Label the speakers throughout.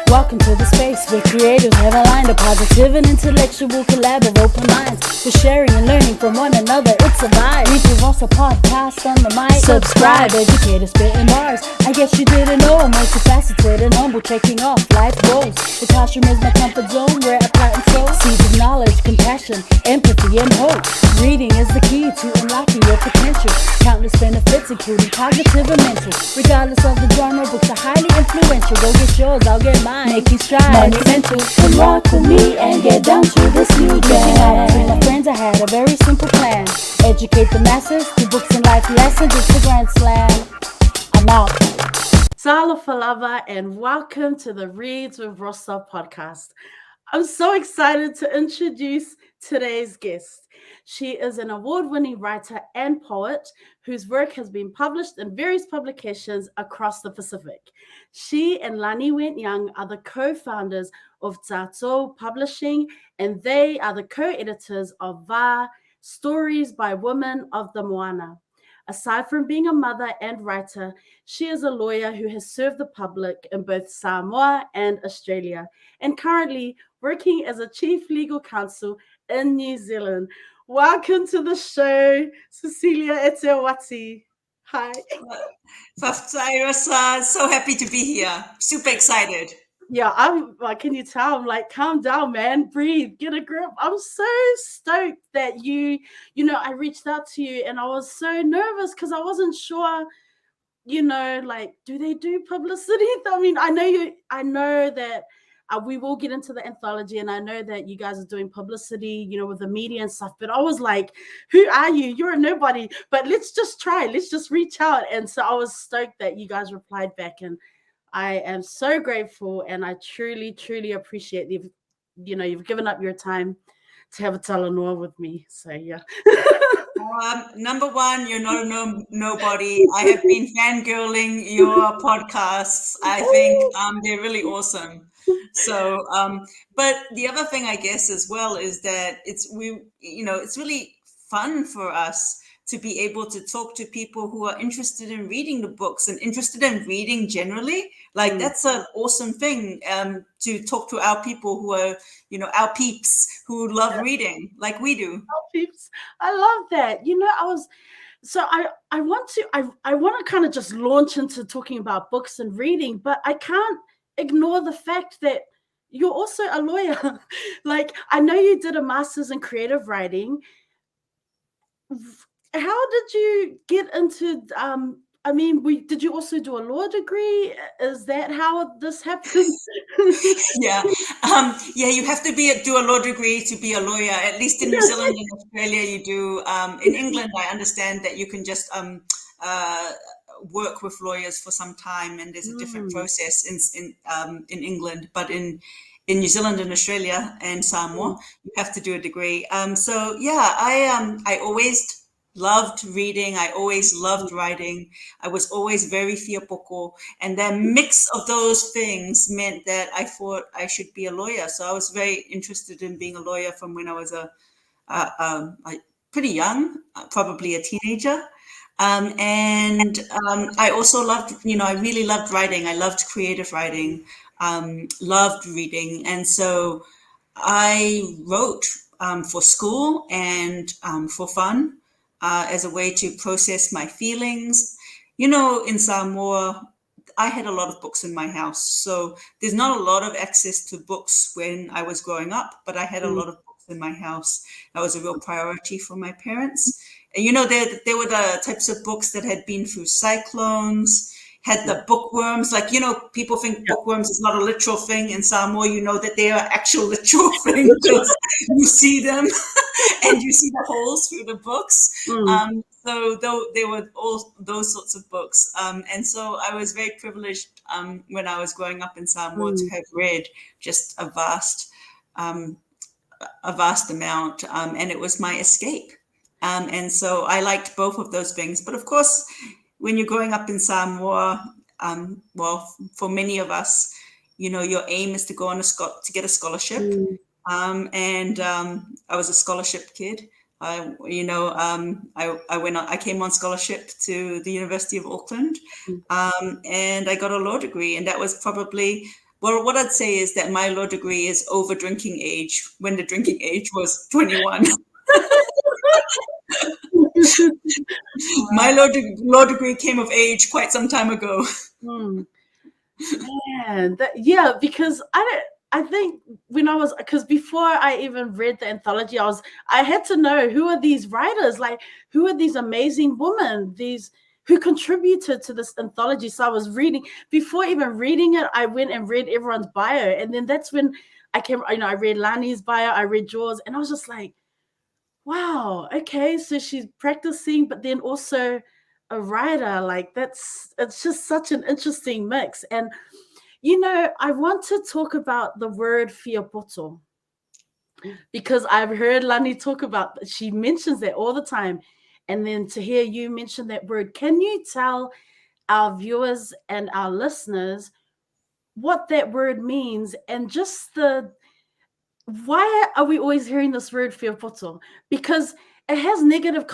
Speaker 1: Welcome to the space where creators have aligned a positive and intellectual collab of open minds. For sharing and learning from one another, it's a vibe. We do Rosa podcast on the mic. Subscribe, educator spitting bars. I guess you didn't know I'm multifaceted and humble, checking off life goals. The classroom is my comfort zone where I plant and sow seeds of knowledge, compassion, empathy, and hope. Reading is the key to unlocking your potential. Countless benefits, including cognitive and mental. Regardless of the genre, books are highly influential. Go get yours, I'll get mine. Making strides, monumental. Come rock with me and get down to this new jam. Reaching out to my friends, I had a very simple plan. Educate the masses through books and life lessons. It's the grand slam. I'm out. Sala Falava, and welcome to the Reads with Rosa podcast. I'm so excited to introduce today's guest. She is an award-winning writer and poet whose work has been published in various publications across the Pacific. She and Lani Wendt Young are the co-founders of Tatou Publishing, and they are the co-editors of Va, Stories by Women of the Moana. Aside from being a mother and writer, she is a lawyer who has served the public in both Samoa and Australia, and currently working as a chief legal counsel in New Zealand. Welcome to the show, Sisilia Eteuati. Hi.
Speaker 2: Hi, Rosa. So happy to be here. Super excited.
Speaker 1: Yeah, I'm like, can you tell? I'm like, calm down, man. Breathe, get a grip. I'm so stoked that I reached out to you, and I was so nervous because I wasn't sure, like, do they do publicity? I mean, I know that we will get into the anthology, and I know that you guys are doing publicity, with the media and stuff, but I was like, who are you? You're a nobody, but let's just reach out. And so I was stoked that you guys replied back, and I am so grateful, and I truly, truly appreciate you've given up your time to have a talanoa with me. So yeah.
Speaker 2: Number one, you're not a nobody. I have been fangirling your podcasts. I think they're really awesome. So, but the other thing I guess as well is that it's really fun for us to be able to talk to people who are interested in reading the books and interested in reading generally. Like that's an awesome thing, to talk to our people who are, our peeps who love reading like we do.
Speaker 1: Our peeps. I love that. I want to kind of just launch into talking about books and reading, but I can't ignore the fact that you're also a lawyer. Like, I know you did a master's in creative writing. How did you get into did you also do a law degree? Is that how this happens?
Speaker 2: Yeah. You have to do a law degree to be a lawyer. At least in New Zealand and Australia, you do. In England, I understand that you can just work with lawyers for some time, and there's a different process in England. But in New Zealand and Australia and Samoa, you have to do a degree. I always loved reading. I always loved writing. I was always very fiapoko. And the mix of those things meant that I thought I should be a lawyer. So I was very interested in being a lawyer from when I was pretty young, probably a teenager. I also loved, I really loved writing. I loved creative writing, loved reading. And so I wrote for school and for fun. As a way to process my feelings. In Samoa, I had a lot of books in my house. So there's not a lot of access to books when I was growing up, but I had a lot of books in my house. That was a real priority for my parents. And, there were the types of books that had been through cyclones, had the bookworms. Like, people think bookworms is not a literal thing. In Samoa, that they are actual literal things because you see them and you see the holes through the books. So there were all those sorts of books. And so I was very privileged when I was growing up in Samoa to have read just a vast amount. And it was my escape. And so I liked both of those things. But of course, when you're growing up in Samoa, for many of us, your aim is to go on to get a scholarship. And I was a scholarship kid. I came on scholarship to the University of Auckland, and I got a law degree, and that was probably Well, what I'd say is that my law degree is over drinking age when the drinking age was 21. My law degree came of age quite some time ago.
Speaker 1: Mm. Man, because I think because before I even read the anthology, I had to know who are these writers, like who are these amazing women, these who contributed to this anthology. So I was reading before even reading it. I went and read everyone's bio, and then that's when I read Lani's bio, I read yours, and I was just like, wow, okay, so she's practicing, but then also a writer. Like it's just such an interesting mix. And I want to talk about the word fiapoto because I've heard Lani talk about, she mentions that all the time. And then to hear you mention that word, can you tell our viewers and our listeners what that word means and just why are we always hearing this word fiapoto? Because it has negative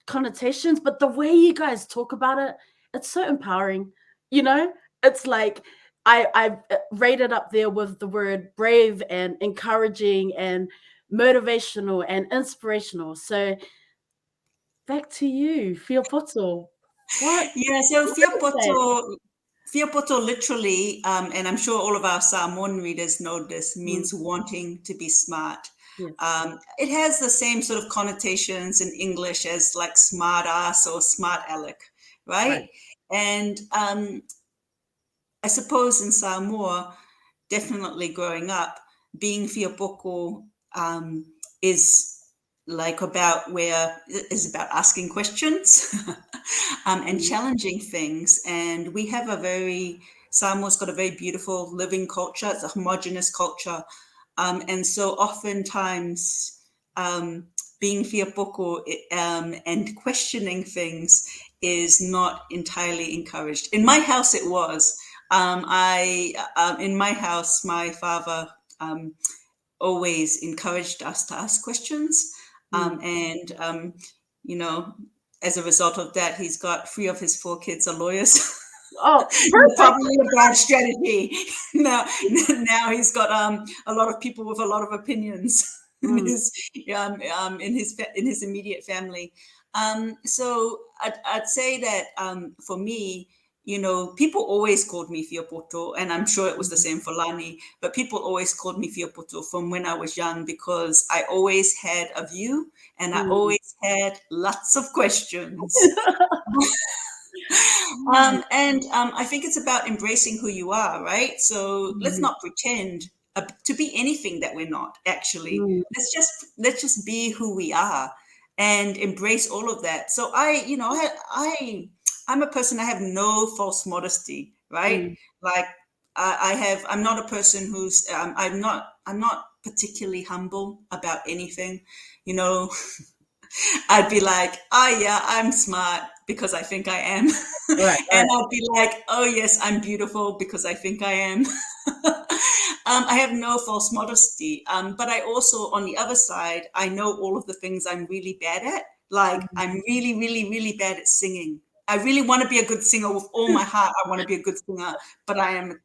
Speaker 1: connotations, but the way you guys talk about it, it's so empowering. It's like I rated up there with the word brave and encouraging and motivational and inspirational. So back to you, fiapoto. What?
Speaker 2: Yeah, so
Speaker 1: What is that?
Speaker 2: Fiapoto literally, and I'm sure all of our Samoan readers know this,
Speaker 1: Mm,
Speaker 2: means wanting to be smart.
Speaker 1: yes,
Speaker 2: It has the same sort of connotations in English as like smart ass or smart aleck,
Speaker 1: right.
Speaker 2: right? And I suppose in Samoa, definitely growing up, being fiapoko is like about where is about asking questions and
Speaker 1: Mm,
Speaker 2: challenging things. And we have Samoa's got a very beautiful living culture. It's a homogenous culture. And so oftentimes being fiapoko and questioning things is not entirely encouraged. In my house, it was. I In my house, my father always encouraged us to ask questions,
Speaker 1: mm.
Speaker 2: and you know, as a result of that, he's got 3 of his 4 kids are lawyers.
Speaker 1: Oh, perfect.
Speaker 2: Probably a bad strategy. Now he's got a lot of people with a lot of opinions
Speaker 1: Mm,
Speaker 2: in his immediate family. So I'd say that for me, people always called me Fiopoto, and I'm sure it was the
Speaker 1: mm,
Speaker 2: same for Lani, but people always called me Fiopoto from when I was young because I always had a view and I
Speaker 1: mm.
Speaker 2: always had lots of questions.
Speaker 1: Mm,
Speaker 2: And I think it's about embracing who you are, right? So let's
Speaker 1: mhm,
Speaker 2: not pretend to be anything that we're not. Actually,
Speaker 1: mm,
Speaker 2: let's just be who we are and embrace all of that. So I'm a person. I have no false modesty, right?
Speaker 1: mm.
Speaker 2: Like I'm not a person who's. I'm not particularly humble about anything. You know, I'd be like, oh yeah, I'm smart because I think I am.
Speaker 1: Right,
Speaker 2: And
Speaker 1: right.
Speaker 2: I'd be like, oh yes, I'm beautiful because I think I am. I have no false modesty. But I also, on the other side, I know all of the things I'm really bad at. Like
Speaker 1: Mhm.
Speaker 2: I'm really, really, really bad at singing. I really want to be a good singer with all my heart. I want to be a good singer, but I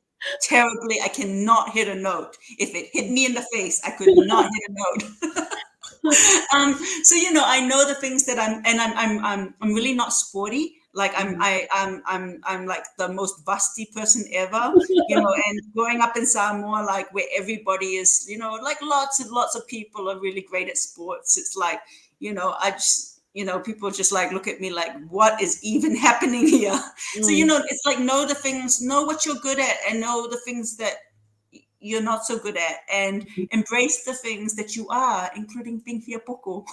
Speaker 2: cannot hit a note. If it hit me in the face, I could not hit a note. So I know the things that I'm really not sporty. Like
Speaker 1: Mhm.
Speaker 2: I'm like the most busty person ever, and growing up in Samoa, like where everybody is, like lots and lots of people are really great at sports. It's like, I just, people just like look at me like, what is even happening here? So,
Speaker 1: Mm.
Speaker 2: it's like know what you're good at and know the things that you're not so good at, and embrace the things that you are, including being fiapoko.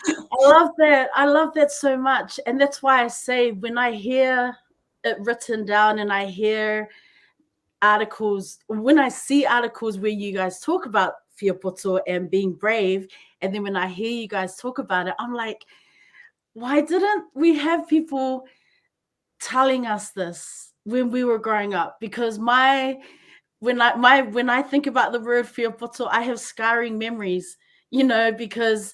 Speaker 1: I love that. I love that so much. And that's why I say when I hear it written down and I hear articles, when I see articles where you guys talk about Fiapoto and being brave, and then when I hear you guys talk about it, I'm like, why didn't we have people telling us this when we were growing up? Because when I think about the word Fiapoto, I have scarring memories, because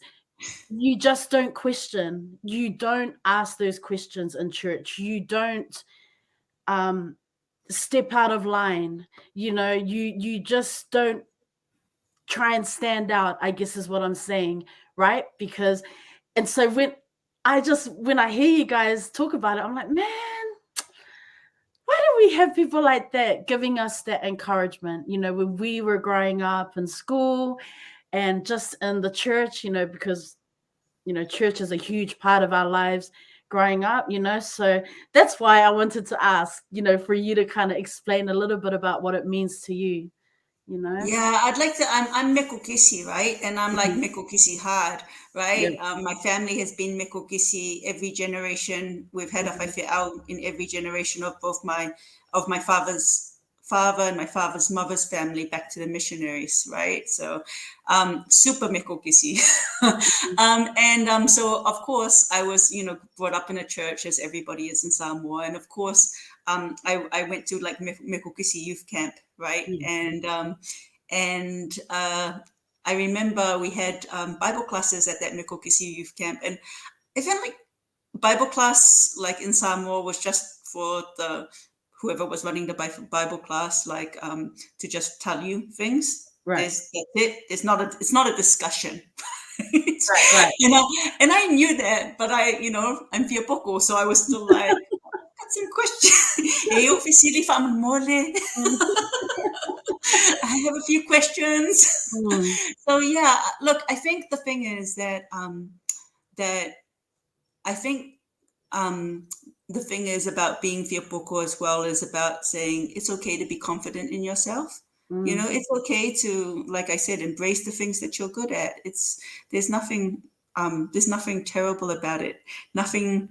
Speaker 1: you just don't question. You don't ask those questions in church. You don't step out of line. You just don't try and stand out, I guess is what I'm saying, right? Because, and so when I hear you guys talk about it, I'm like, man, why do we have people like that giving us that encouragement? When we were growing up in school and just in the church, because church is a huge part of our lives growing up, so that's why I wanted to ask, for you to kind of explain a little bit about what it means to you.
Speaker 2: Yeah, I'd like to. I'm Mekokisi, right? And I'm like
Speaker 1: Mhm.
Speaker 2: Mekokisi hard,
Speaker 1: Yeah.
Speaker 2: right? My family has been Mekokisi every generation. We've had a
Speaker 1: Mhm.
Speaker 2: whaiwhi out in every generation of both my father's father and my father's mother's family back to the missionaries, right? So, super Mekokisi. So of course I was, brought up in a church as everybody is in Samoa, and of course, I went to like Mekokisi youth camp, right?
Speaker 1: Yeah.
Speaker 2: I remember we had Bible classes at that Mikokisi youth camp, and I felt like Bible class, like in Samoa, was just for the whoever was running the Bible class, like to just tell you things.
Speaker 1: Right.
Speaker 2: That's it. It's not a discussion.
Speaker 1: Right.
Speaker 2: And I knew that, but I'm Fiapoko, so I was still like, got some questions. Eu ofisili mole. I have a few questions.
Speaker 1: Mm.
Speaker 2: So yeah, look, I think the thing is that that I think the thing is about being Fiapoko as well is about saying it's okay to be confident in yourself.
Speaker 1: Mm.
Speaker 2: It's okay to, like I said, embrace the things that you're good at. There's nothing terrible about it. Nothing.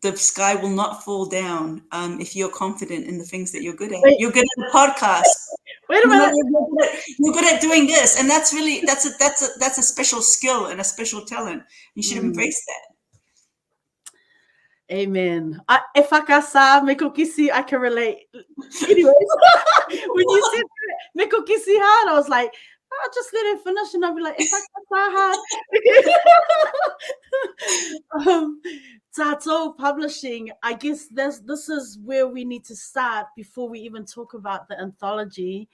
Speaker 2: The sky will not fall down if you're confident in the things that you're good at.
Speaker 1: Wait,
Speaker 2: You're good at a podcast.
Speaker 1: wait a minute.
Speaker 2: You're good at doing this, and that's a special skill and a special talent. You should
Speaker 1: Mm.
Speaker 2: embrace that.
Speaker 1: Amen. E whakasa me kokisi, I can relate. Anyways, when you said me kokisi hard, I was like, I'll just let it finish, and I'll be like, e whakasa hard. Tatou Publishing. I guess this is where we need to start before we even talk about the anthology.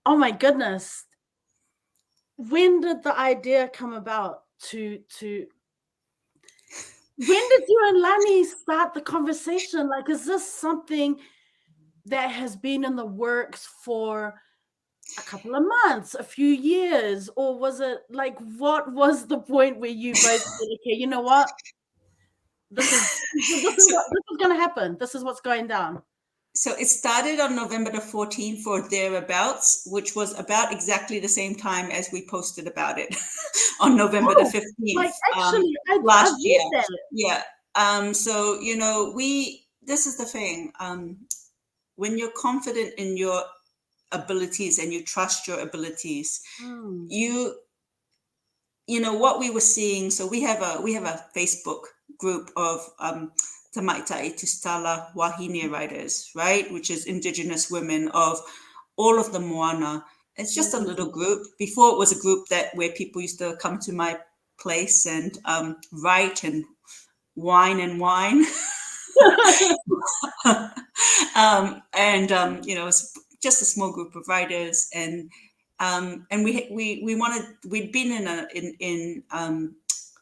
Speaker 1: Oh my goodness. When did the idea come about to when did you and Lani start the conversation? Like, is this something that has been in the works for a couple of months, a few years, or was it like, what was the point where you both said, okay, you know what? This is gonna happen. This is what's going down.
Speaker 2: So it started on November the 14th or thereabouts, which was about exactly the same time as we posted about it on November the 15th
Speaker 1: Like, actually, I
Speaker 2: last
Speaker 1: read
Speaker 2: year.
Speaker 1: that.
Speaker 2: Yeah. So, this is the thing. When you're confident in your abilities and you trust your abilities,
Speaker 1: Mm.
Speaker 2: what we were seeing. So we have a Facebook group of Tamaitai Tustala Wahine writers, right? Which is Indigenous women of all of the Moana. It's just a little group. Before it was a group where people used to come to my place and write and wine and wine. It's just a small group of writers, and we'd been in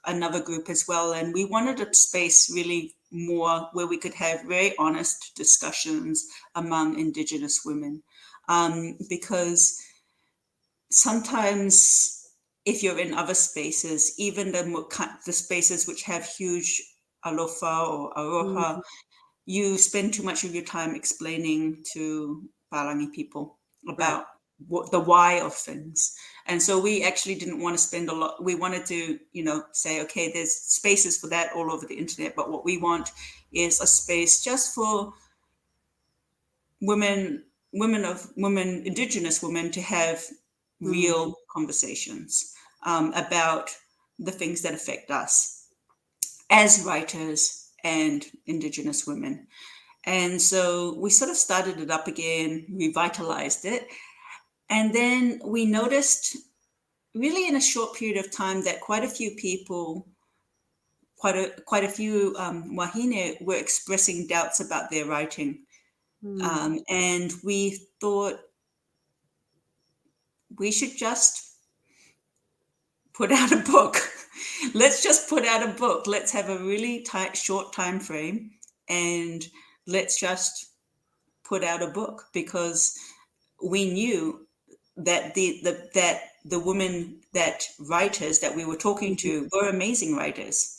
Speaker 2: another group as well, and we wanted a space really more where we could have very honest discussions among Indigenous women, because sometimes if you're in other spaces, even the spaces which have huge alofa or aroha, you spend too much of your time explaining to Palangi people about the why of things. And so we actually didn't want to spend a lot. We wanted to, say, okay, there's spaces for that all over the internet. But what we want is a space just for Indigenous women to have real conversations about the things that affect us as writers and Indigenous women. And so we sort of started it up again, revitalized it. And then we noticed really in a short period of time that quite a few people, quite a few wahine were expressing doubts about their writing. And we thought we should just put out a book. Let's just put out a book. Let's have a really short time frame, and let's just put out a book, because we knew that the women, that writers that we were talking to were amazing writers.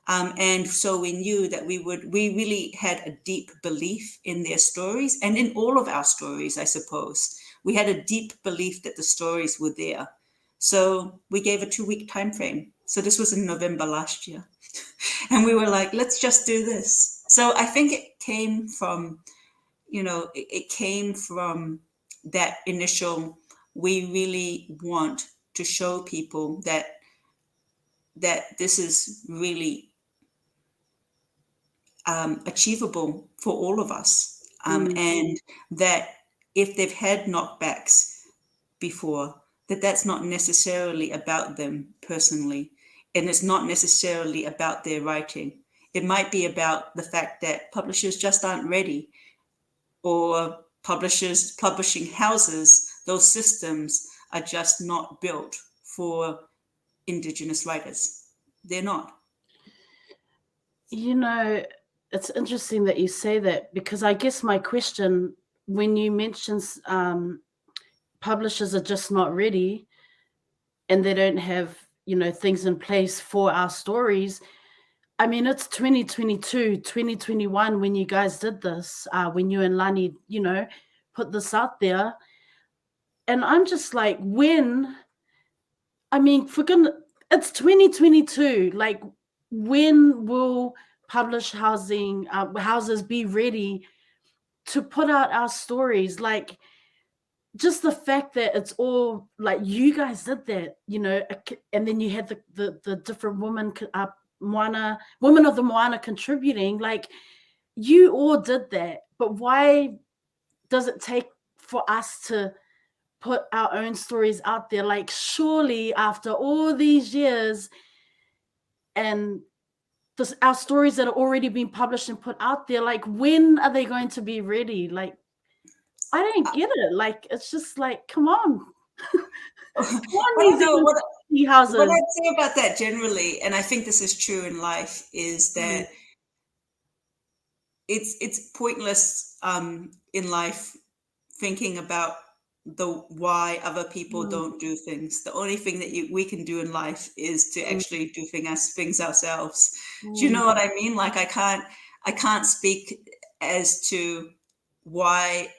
Speaker 2: And so we knew that we really had a deep belief in their stories, and in all of our stories, I suppose. We had a deep belief that the stories were there. So we gave a 2-week time frame. So this was in November last year. And we were like, let's just do this. So I think it came from, it came from that initial, we really want to show people that this is really achievable for all of us. And that if they've had knockbacks before, that's not necessarily about them personally, and it's not necessarily about their writing. It might be about the fact that publishers just aren't ready, or publishing houses, those systems are just not built for Indigenous writers. They're not.
Speaker 1: It's interesting that you say that, because I guess my question, when you mention publishers are just not ready and they don't have, things in place for our stories. I mean, it's 2022, 2021 when you guys did this, when you and Lani, put this out there. And I'm just like, for goodness, it's 2022. Like, when will houses be ready to put out our stories? Like, just the fact that it's all like you guys did that, and then you had the different women, women of the Moana contributing, like you all did that. But why does it take for us to put our own stories out there? Like, surely after all these years, and our stories that are already being published and put out there, like, when are they going to be ready? Like, I don't get it. Like, it's just like, come on. Come on, these houses.
Speaker 2: What I'd say about that generally, and I think this is true in life, is that it's pointless in life thinking about the why other people don't do things. The only thing that we can do in life is to actually do things ourselves. Do you know what I mean? Like, I can't speak as to why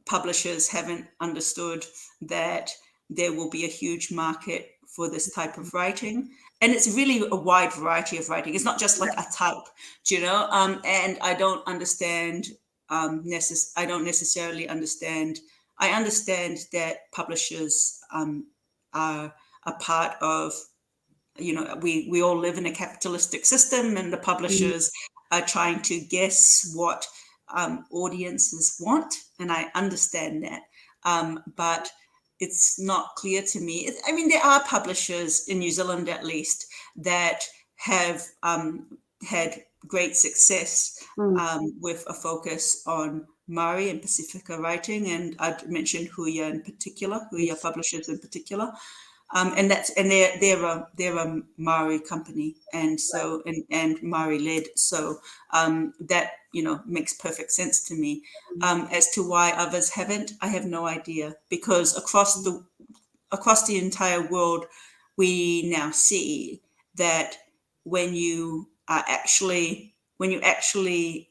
Speaker 2: publishers haven't understood that there will be a huge market for this type of writing. And it's really a wide variety of writing. It's not just like a type, do you know? And I don't understand, I don't necessarily understand. I understand that publishers are a part of, we all live in a capitalistic system, and the publishers are trying to guess what audiences want, and I understand that. But it's not clear to me. I mean, there are publishers in New Zealand, at least, that have had great success with a focus on Maori and Pasifika writing, and I'd mentioned Huia in particular, Huia publishers in particular. And they're a Maori company, and so and Maori led, so that makes perfect sense to me. As to why others haven't, I have no idea, because across the entire world, we now see that when you actually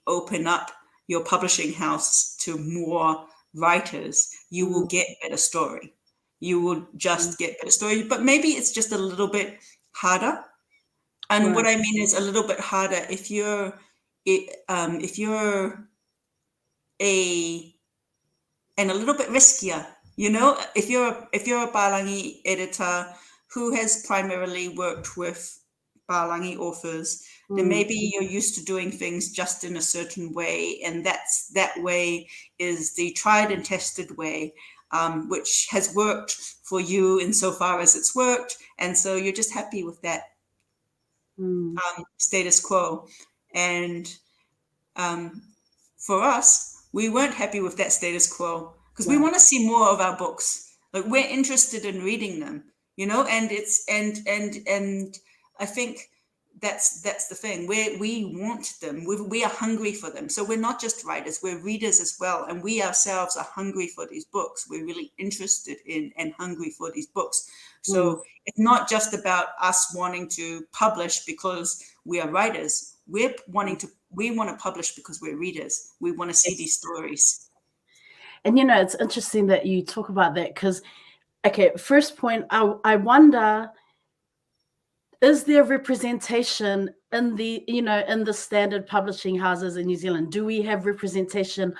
Speaker 2: open up your publishing house to more writers, you will get better story. You will just get better story, but maybe it's just a little bit harder. And what I mean is a little bit harder if you're and a little bit riskier, if you're a Palangi editor who has primarily worked with Palangi authors, then maybe you're used to doing things just in a certain way, and that way is the tried and tested way, which has worked for you insofar as it's worked, and so you're just happy with that status quo. And for us, We weren't happy with that status quo because we
Speaker 1: Wow.
Speaker 2: want to see more of our books. Like we're interested in reading them, and it's and I think that's the thing. We want them. We are hungry for them. So we're not just writers, we're readers as well. And we ourselves are hungry for these books. We're really interested in and hungry for these books.
Speaker 1: Mm.
Speaker 2: So it's not just about us wanting to publish because we are writers. We want to publish because we're readers. We want to see these stories.
Speaker 1: And it's interesting that you talk about that because, okay, first point, I wonder, is there representation in the in the standard publishing houses in New Zealand? Do we have representation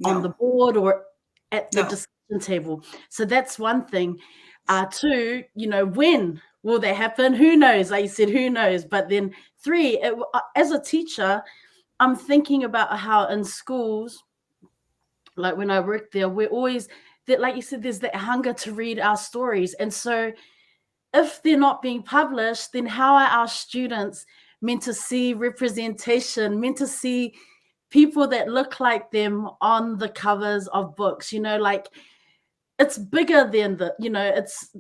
Speaker 1: on the
Speaker 2: No,
Speaker 1: board or at the
Speaker 2: no.
Speaker 1: discussion table? So that's one thing. Two, when will that happen? Who knows? Like you said, who knows? But then three, as a teacher, I'm thinking about how in schools, like when I worked there, we're always that, like you said, there's that hunger to read our stories. And so if they're not being published, then how are our students meant to see representation, meant to see people that look like them on the covers of books? Like it's bigger than it's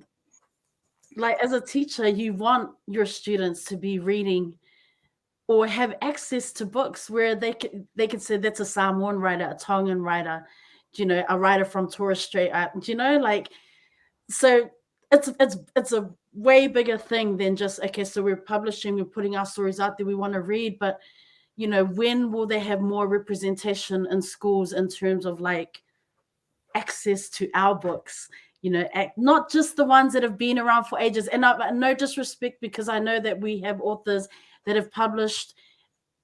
Speaker 1: like, as a teacher, you want your students to be reading or have access to books where they can say that's a Samoan writer, a Tongan writer, a writer from Torres Strait, like, so it's a way bigger thing than just, okay, so we're publishing, we're putting our stories out there, we want to read, but when will they have more representation in schools in terms of like access to our books, not just the ones that have been around for ages. And no disrespect, because I know that we have authors that have published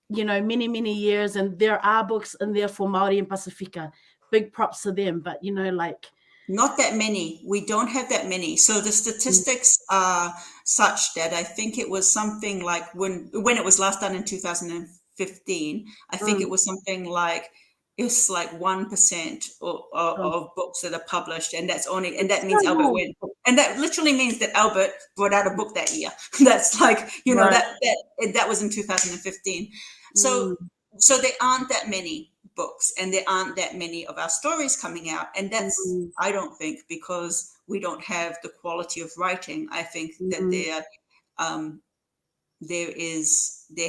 Speaker 1: many, many years, and there are books in there for Maori and Pasifika. Big props to them. But like,
Speaker 2: Not that many. We don't have that many. So the statistics are such that I think it was something like when it was last done in 2015, I think
Speaker 1: mm,
Speaker 2: it was something like it's like 1%
Speaker 1: oh,
Speaker 2: of books that are published, and that
Speaker 1: it's
Speaker 2: means Albert
Speaker 1: so
Speaker 2: went, and that literally means that Albert brought out a book that year. That's like
Speaker 1: right.
Speaker 2: that was in 2015. So
Speaker 1: Mm,
Speaker 2: so there aren't that many books, and there aren't that many of our stories coming out, and that's,
Speaker 1: mm,
Speaker 2: I don't think, because we don't have the quality of writing. I think that
Speaker 1: mm,
Speaker 2: um, there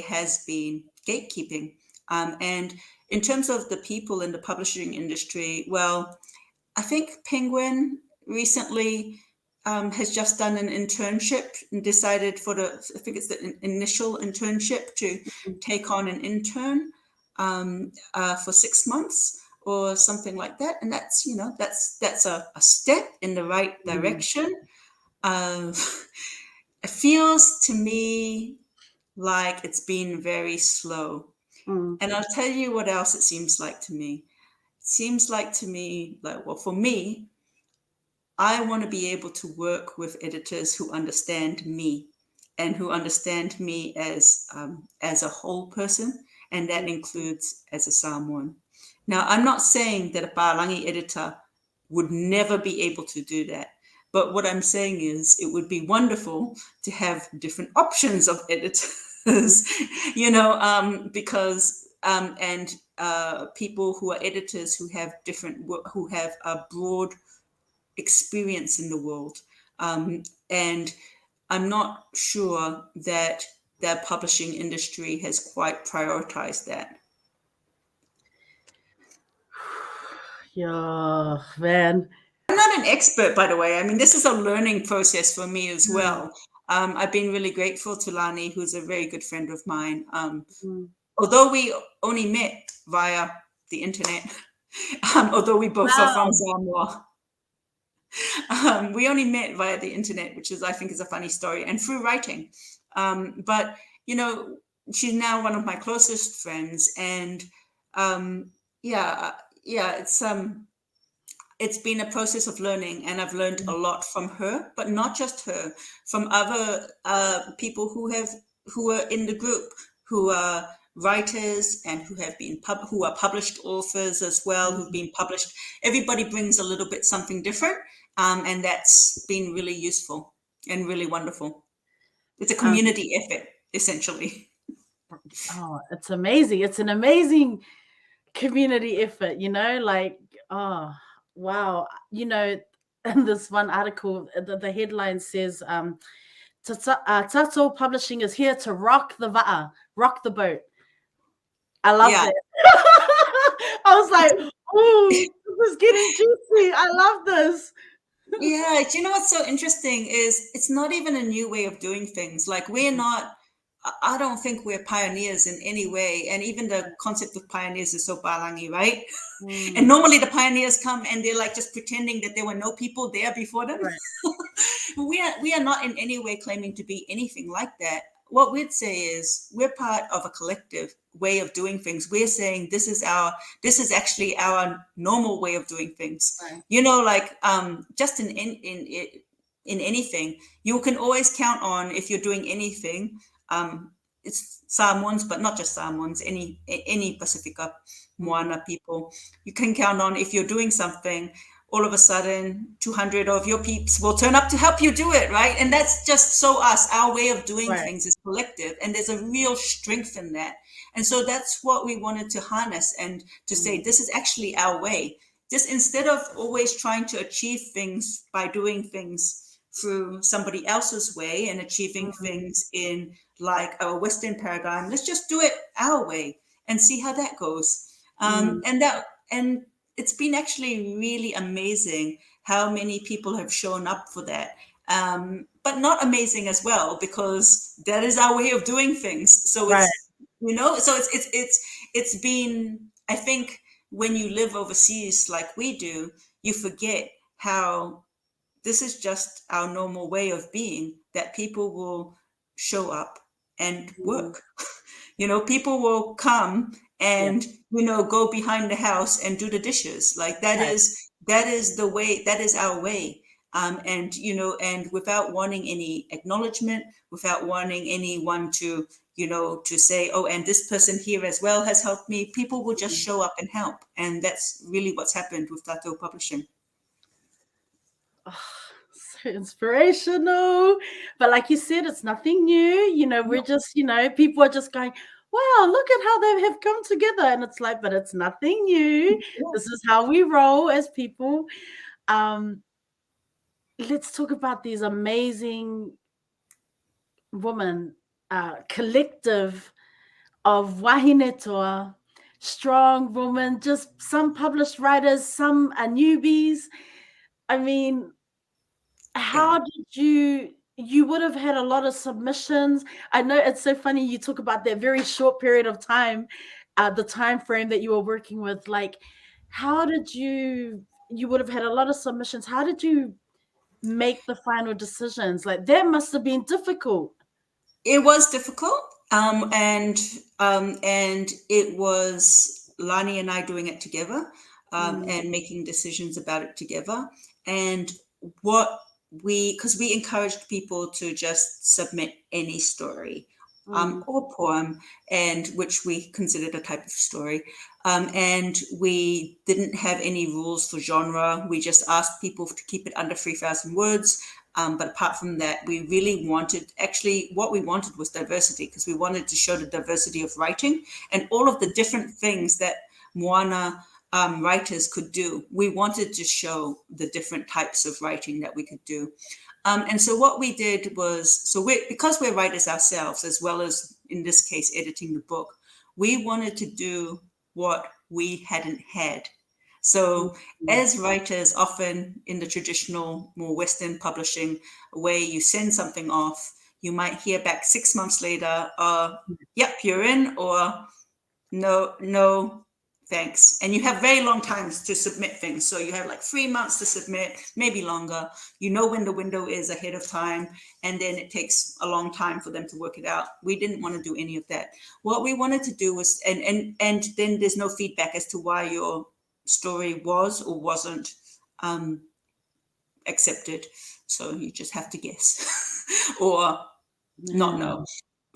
Speaker 2: has been gatekeeping, and in terms of the people in the publishing industry, well, I think Penguin recently has just done an internship and decided I think it's the initial internship to
Speaker 1: mm,
Speaker 2: take on an intern for 6 months or something like that. And that's, that's a step in the right
Speaker 1: mm,
Speaker 2: direction. Uh, it feels to me like it's been very slow.
Speaker 1: mm,
Speaker 2: And I'll tell you what else it seems like to me. It seems like to me, like, well, for me, I want to be able to work with editors who understand me and who understand me as a whole person, and that includes as a Samoan. Now, I'm not saying that a Pālangi editor would never be able to do that, but what I'm saying is it would be wonderful to have different options of editors, because and people who are editors who have who have a broad experience in the world. And I'm not sure that the publishing industry has quite prioritized that.
Speaker 1: yeah, man.
Speaker 2: I'm not an expert, by the way. I mean, this is a learning process for me as
Speaker 1: Mm,
Speaker 2: well. I've been really grateful to Lani, who's a very good friend of mine.
Speaker 1: mm.
Speaker 2: Although we only met via the internet, although we both are from
Speaker 1: Wow.
Speaker 2: Samoa, we only met via the internet, which I think is a funny story, and through writing. But she's now one of my closest friends, and yeah, yeah, it's been a process of learning, and I've learned a lot from her, but not just her, from other people who are in the group, who are writers and who are published authors as well, who've
Speaker 1: Mm.
Speaker 2: been published. Everybody brings a little bit something different, and that's been really useful and really wonderful. It's a
Speaker 1: Um,
Speaker 2: community effort, essentially.
Speaker 1: oh, it's amazing. It's an amazing community effort, like, oh, wow. In this one article, the headline says, Tatou Publishing is here to rock the va'a, rock the boat. I love
Speaker 2: Yeah.
Speaker 1: that. I was like, ooh, this is getting juicy. I love this.
Speaker 2: Yeah, do you know what's so interesting is it's not even a new way of doing things. Like we're not, I don't think we're pioneers in any way. And even the concept of pioneers is so balangi, right? And
Speaker 1: Mm,
Speaker 2: normally the pioneers come and they're like just pretending that there were no people there before them.
Speaker 1: right.
Speaker 2: We are not in any way claiming to be anything like that. What we'd say is we're part of a collective way of doing things. We're saying this is actually our normal way of doing things.
Speaker 1: Right.
Speaker 2: Like just in anything, you can always count on if you're doing anything. It's Samoans, but not just Samoans, any Pasifika, Moana people. You can count on if you're doing something, all of a sudden 200 of your peeps will turn up to help you do it, right? And that's just so us. Our way of doing
Speaker 1: Right.
Speaker 2: things is collective, and there's a real strength in that. And so that's what we wanted to harness and to say, this is actually our way. Just instead of always trying to achieve things by doing things through somebody else's way and achieving things in like a Western paradigm, let's just do it our way and see how that goes. And it's been actually really amazing how many people have shown up for that. But not amazing as well, because that is our way of doing things. So
Speaker 1: Right.
Speaker 2: it's been, I think when you live overseas like we do, you forget how this is just our normal way of being, that people will show up and work. People will come
Speaker 1: Yeah.
Speaker 2: and, go behind the house and do the dishes. Like
Speaker 1: Right.
Speaker 2: that is the way, that is our way. And without wanting any acknowledgement, without wanting anyone to say, oh, and this person here as well has helped me, people will just show up and help. And that's really what's happened with Tatou Publishing.
Speaker 1: Oh, so inspirational. But like you said, it's nothing new. We're just, people are just going, wow, look at how they have come together. And it's like, but it's nothing new. This is how we roll as people. Um, let's talk about these amazing women, collective of Wahinetoa, strong women, just some published writers, some are newbies. I mean,
Speaker 2: Yeah.
Speaker 1: how did you would have had a lot of submissions. I know it's so funny you talk about that very short period of time, the time frame that you were working with. Like, how did you would have had a lot of submissions. How did you make the final decisions? Like, that must have been difficult.
Speaker 2: It was difficult, and it was Lani and I doing it together,
Speaker 1: Mm,
Speaker 2: and making decisions about it together. And what because we encouraged people to just submit any story,
Speaker 1: mm,
Speaker 2: or poem, and which we considered a type of story. And we didn't have any rules for genre. We just asked people to keep it under 3,000 words. But apart from that, we really what we wanted was diversity, because we wanted to show the diversity of writing and all of the different things that Moana writers could do. We wanted to show the different types of writing that we could do. And so what we did was, because we're writers ourselves, as well as in this case, editing the book, we wanted to do what we hadn't had.
Speaker 1: mm,
Speaker 2: So
Speaker 1: mm.
Speaker 2: as writers, often in the traditional, more Western publishing way, you send something off, you might hear back 6 months later, yep, you're in, or no, thanks. And you have very long times to submit things. So you have like 3 months to submit, maybe longer. You know when the window is ahead of time, and then it takes a long time for them to work it out. We didn't want to do any of that. What we wanted to do was, and then there's no feedback as to why your story was or wasn't accepted. So you just have to guess or not
Speaker 1: Yeah.
Speaker 2: know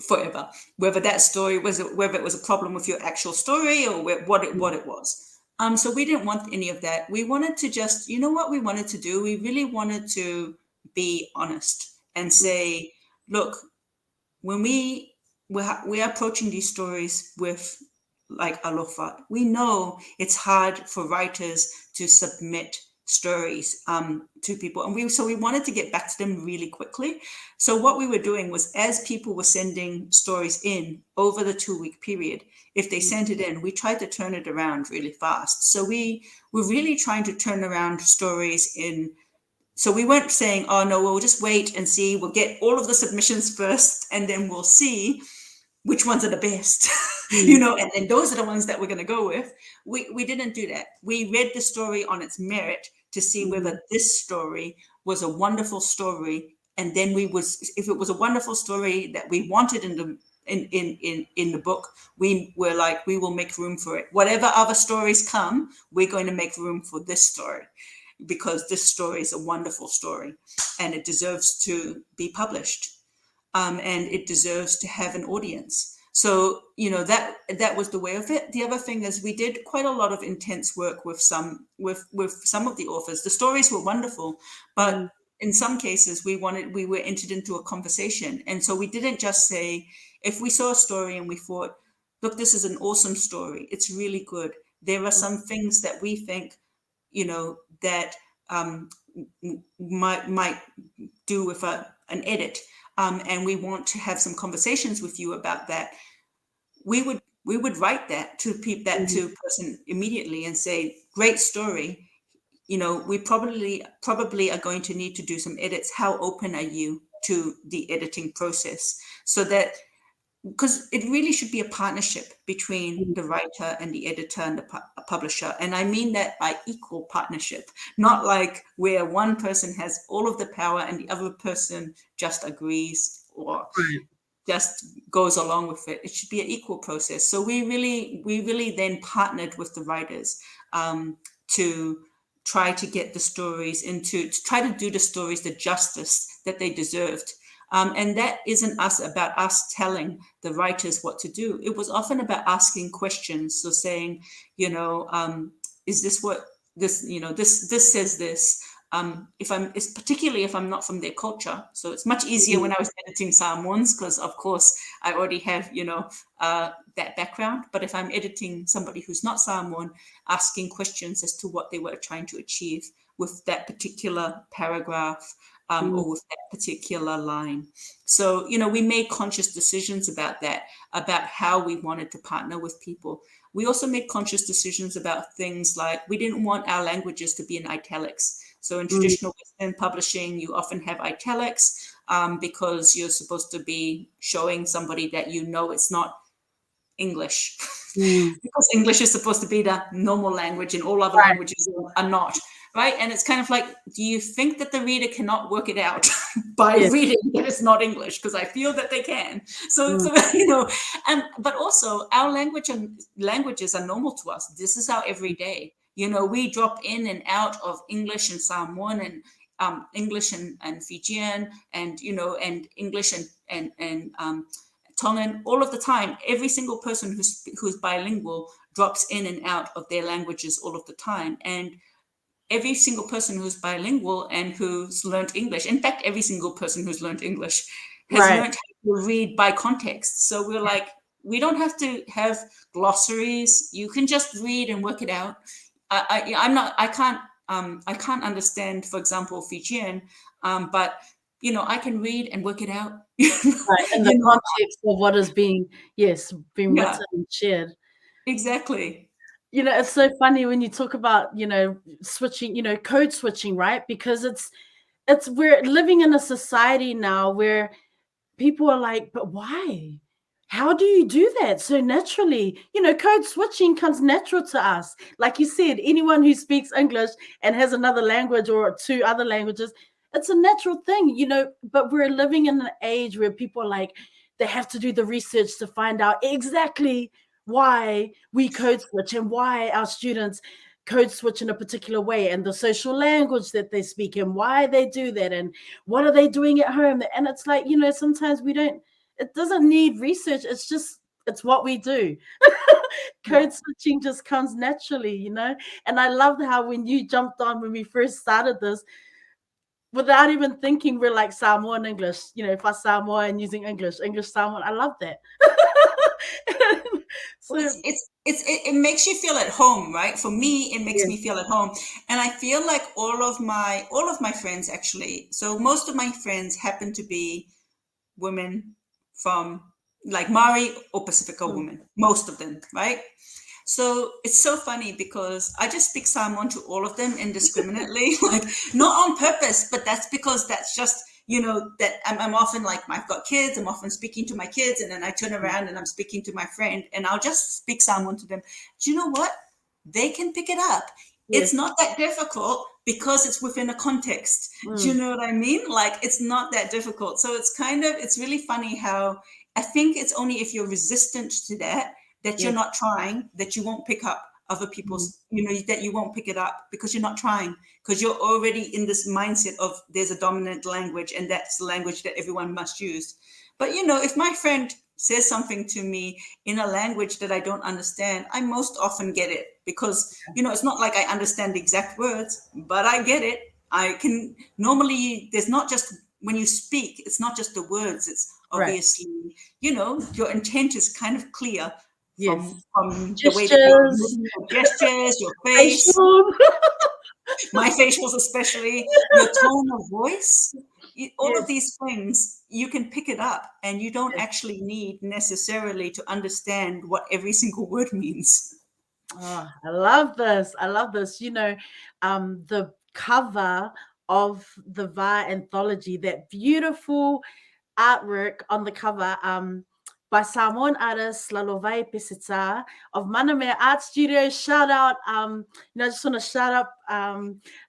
Speaker 2: forever whether that story whether it was a problem with your actual story or what it was. So we didn't want any of that. We wanted to just, what we wanted to do? We really wanted to be honest and say, look, when we are approaching these stories with like alofa. We know it's hard for writers to submit stories to people, and we wanted to get back to them really quickly. So what we were doing was, as people were sending stories in over the 2-week period, if they sent it in, we tried to turn it around really fast. So we were really trying to turn around stories in. So we weren't saying, oh no, we'll just wait and see, we'll get all of the submissions first and then we'll see which ones are the best, and then those are the ones that we're going to go with. We didn't do that. We read the story on its merit to see whether this story was a wonderful story, and then if it was a wonderful story that we wanted in the book, we were like, we will make room for it. Whatever other stories come, we're going to make room for this story, because this story is a wonderful story and it deserves to be published. And it deserves to have an audience. So, that was the way of it. The other thing is, we did quite a lot of intense work with some of the authors. The stories were wonderful, but in some cases we were entered into a conversation. And so we didn't just say, if we saw a story and we thought, look, this is an awesome story, it's really good, there are some things that we think, that might do with an edit. And we want to have some conversations with you about that, we would write that to to person immediately and say, great story, we probably are going to need to do some edits. How open are you to the editing process? So that, because it really should be a partnership between the writer and the editor and the publisher. And I mean that by equal partnership, not like where one person has all of the power and the other person just agrees or just goes along with it. It should be an equal process. So we really then partnered with the writers to try to get the stories to try to do the stories the justice that they deserved. And that isn't about us telling the writers what to do. It was often about asking questions. So saying, is this what this, this says this. It's particularly if I'm not from their culture. So it's much easier when I was editing Samoans, because of course I already have, that background. But if I'm editing somebody who's not Samoan, asking questions as to what they were trying to achieve with that particular paragraph, or with that particular line. So, we made conscious decisions about that, about how we wanted to partner with people. We also made conscious decisions about things like, we didn't want our languages to be in italics. So in traditional Western publishing, you often have italics because you're supposed to be showing somebody that it's not English. Because English is supposed to be the normal language and all other languages are not. Right. And it's kind of like, do you think that the reader cannot work it out by reading that it's not English? Because I feel that they can. So, but also our languages are normal to us. This is our everyday. We drop in and out of English and Samoan and English and Fijian and, and English and Tongan all of the time. Every single person who's bilingual drops in and out of their languages all of the time. And every single person who's bilingual and who's learned English, in fact, every single person who's learned English has learned how to read by context. So we're like, we don't have to have glossaries. You can just read and work it out. I can't understand, for example, Fijian, but I can read and work it out.
Speaker 1: In the context of what is being written and shared.
Speaker 2: Exactly.
Speaker 1: It's so funny when you talk about, switching, code switching, right? Because we're living in a society now where people are like, but why? How do you do that so naturally? Code switching comes natural to us. Like you said, anyone who speaks English and has another language or two other languages, it's a natural thing, but we're living in an age where people are like, they have to do the research to find out exactly why we code switch and why our students code switch in a particular way and the social language that they speak and why they do that and what are they doing at home. And it's like, sometimes it doesn't need research. It's what we do. Code switching just comes naturally, and I loved how when you jumped on when we first started this, without even thinking, we're like Samoan English, for Samoa and using English Samoan. I love that.
Speaker 2: Well,
Speaker 3: So
Speaker 2: it makes you feel at home, right? For me, it makes
Speaker 3: yes.
Speaker 2: me feel at home, and I feel like all of my friends actually. So most of my friends happen to be women from like Maori or Pasifika
Speaker 3: Mm,
Speaker 2: women, most of them, right? So it's so funny because I just speak Samoan to all of them indiscriminately, like not on purpose, but that's because that's just, that I'm often like, I've got kids, I'm often speaking to my kids, and then I turn around and I'm speaking to my friend and I'll just speak Samoan to them. Do you know what? They can pick it up. It's
Speaker 3: yes.
Speaker 2: not that difficult because it's within a context. Do you
Speaker 3: Mm,
Speaker 2: know what I mean? Like it's not that difficult. So it's really funny how I think it's only if you're resistant to that you're
Speaker 3: yes.
Speaker 2: not trying, that you won't pick up other
Speaker 3: Mm,
Speaker 2: people's, that you won't pick it up because you're not trying, because you're already in this mindset of there's a dominant language and that's the language that everyone must use. But, if my friend says something to me in a language that I don't understand, I most often get it because, it's not like I understand the exact words, but I get it. I can normally, there's not just when you speak, it's not just the words, it's
Speaker 3: right.
Speaker 2: obviously, your intent is kind of clear from
Speaker 3: Yes.
Speaker 2: the way that you're
Speaker 3: Gestures,
Speaker 2: moving, your gestures, your face,
Speaker 3: facial.
Speaker 2: my facials especially, your tone of voice, all of
Speaker 3: Yes.
Speaker 2: these things, you can pick it up and you don't
Speaker 3: Yes.
Speaker 2: actually need necessarily to understand what every single word means.
Speaker 3: Oh, I love this. I love this. The cover of the VAR anthology, that beautiful artwork on the cover, by Samoan artist Lalovai Pisita of Manamea Art Studio. Shout out, I just want to shout out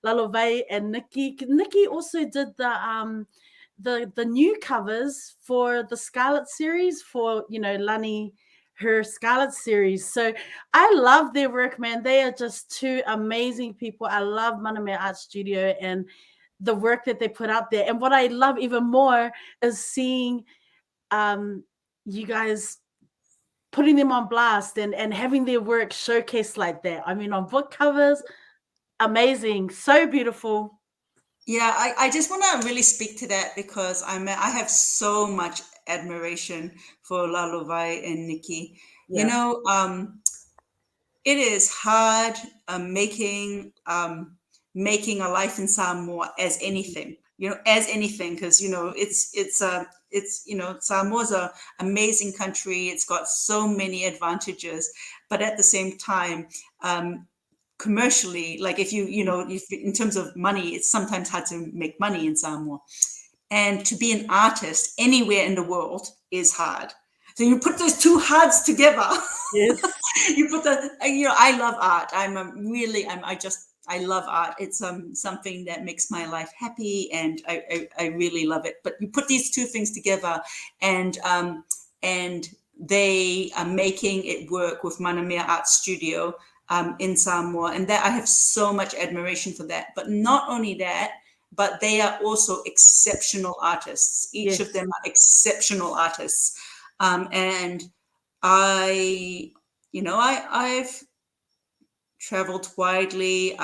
Speaker 3: Lalovai and Nikki. Nikki also did the new covers for the Scarlet series for Lani, her Scarlet series. So I love their work, man. They are just two amazing people. I love Manamea Art Studio and the work that they put out there. And what I love even more is seeing you guys putting them on blast and having their work showcased like that. I mean, on book covers, amazing, so beautiful.
Speaker 2: Yeah, I just want to really speak to that because I have so much admiration for Lalovai and Nikki. You
Speaker 3: Yeah.
Speaker 2: know, it is hard making a life in Samoa as anything, as anything, because Samoa's a amazing country. It's got so many advantages, but at the same time, commercially, like if in terms of money, it's sometimes hard to make money in Samoa. And to be an artist anywhere in the world is hard. So you put those two hards together.
Speaker 3: Yes.
Speaker 2: You put I love art. I love art. It's something that makes my life happy, and I really love it. But you put these two things together, and they are making it work with Manamea Art Studio in Samoa, and that I have so much admiration for that. But not only that, but they are also exceptional artists. Each of
Speaker 3: Yes.
Speaker 2: them are exceptional artists, and I, I've traveled widely.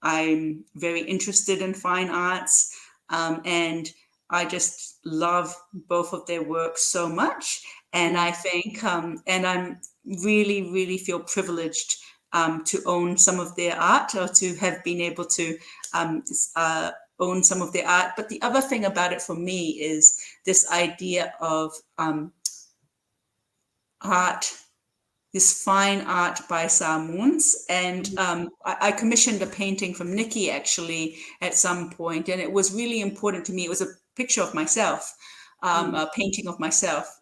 Speaker 2: I'm very interested in fine arts, and I just love both of their works so much. And I think, and I'm really, really feel privileged to own some of their art, or to have been able to own some of their art. But the other thing about it for me is this idea of art, this fine art by Samoans. And I commissioned a painting from Nikki actually at some point, and it was really important to me. It was a picture of myself, a painting of myself,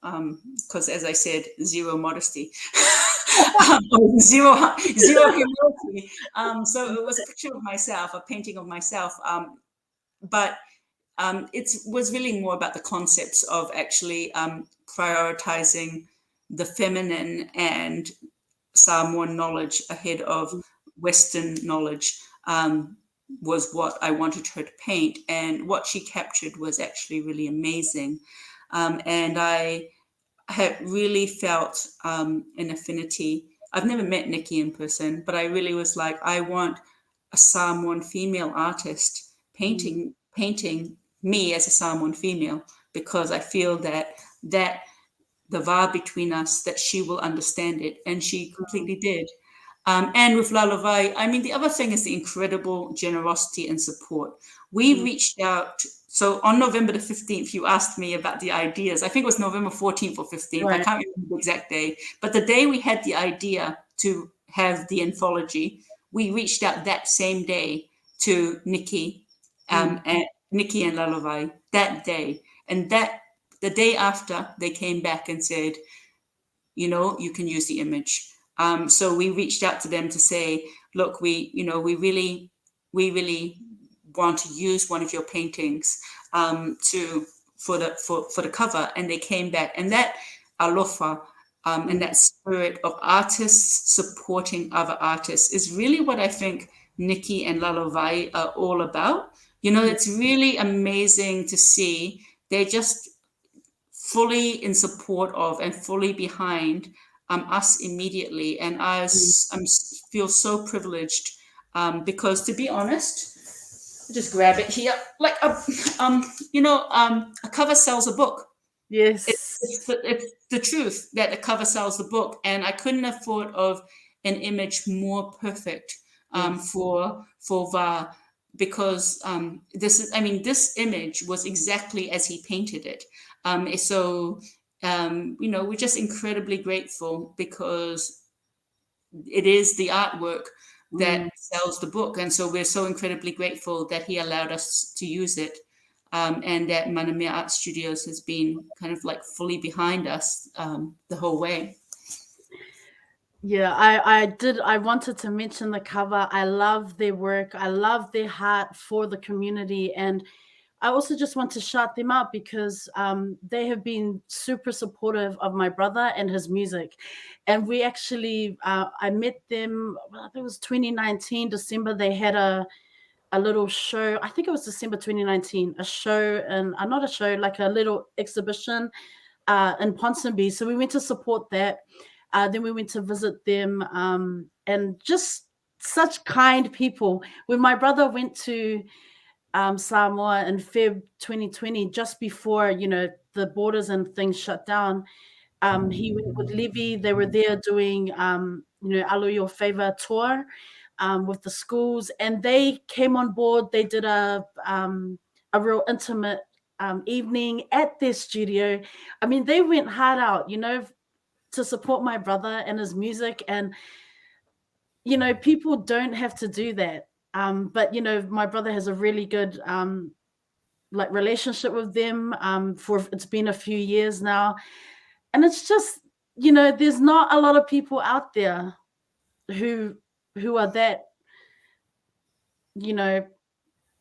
Speaker 2: because as I said, zero modesty. Zero humility. So it was a picture of myself, a painting of myself. But it was really more about the concepts of actually prioritizing the feminine and Samoan knowledge ahead of Western knowledge, was what I wanted her to paint. And what she captured was actually really amazing. And I had really felt an affinity. I've never met Nikki in person, but I really was like, I want a Samoan female artist painting me as a Samoan female, because I feel that the vibe between us, that she will understand it. And she completely did. And with Lalavai, I mean, the other thing is the incredible generosity and support. We reached out. So on November the 15th, you asked me about the ideas. I think it was November 14th or 15th.
Speaker 3: Right.
Speaker 2: I can't remember the exact day. But the day we had the idea to have the anthology, we reached out that same day to Nikki, and Nikki and Lalavai that day. And that the day after, they came back and said, you know, you can use the image. So we reached out to them to say, look, we really want to use one of your paintings for the cover. And they came back, and that alofa and that spirit of artists supporting other artists is really what I think Nikki and Lalovai are all about. You know, it's really amazing to see. They're just fully in support of and fully behind us immediately. And I feel so privileged because, to be honest, just grab it here. Like, a cover sells a book.
Speaker 3: Yes.
Speaker 2: It's the truth that a cover sells the book. And I couldn't have thought of an image more perfect for VAR, because this image was exactly as he painted it. So we're just incredibly grateful, because it is the artwork that sells the book. And so we're so incredibly grateful that he allowed us to use it. And that Manamea Art Studios has been kind of like fully behind us the whole way.
Speaker 3: Yeah, I wanted to mention the cover. I love their work. I love their heart for the community. And I also just want to shout them out because they have been super supportive of my brother and his music. And we actually, I met them, I think it was 2019, December. They had a little show. I think it was December 2019, a show, and not a show, like a little exhibition in Ponsonby. So we went to support that. Then we went to visit them, and just such kind people. When my brother went to Samoa in Feb 2020, just before, the borders and things shut down, he went with Levy. They were there doing, Alo Your Favor tour with the schools, and they came on board. They did a real intimate evening at their studio. I mean, they went hard out, to support my brother and his music. And, people don't have to do that. But, my brother has a really good relationship with them it's been a few years now. And it's just, there's not a lot of people out there who are that,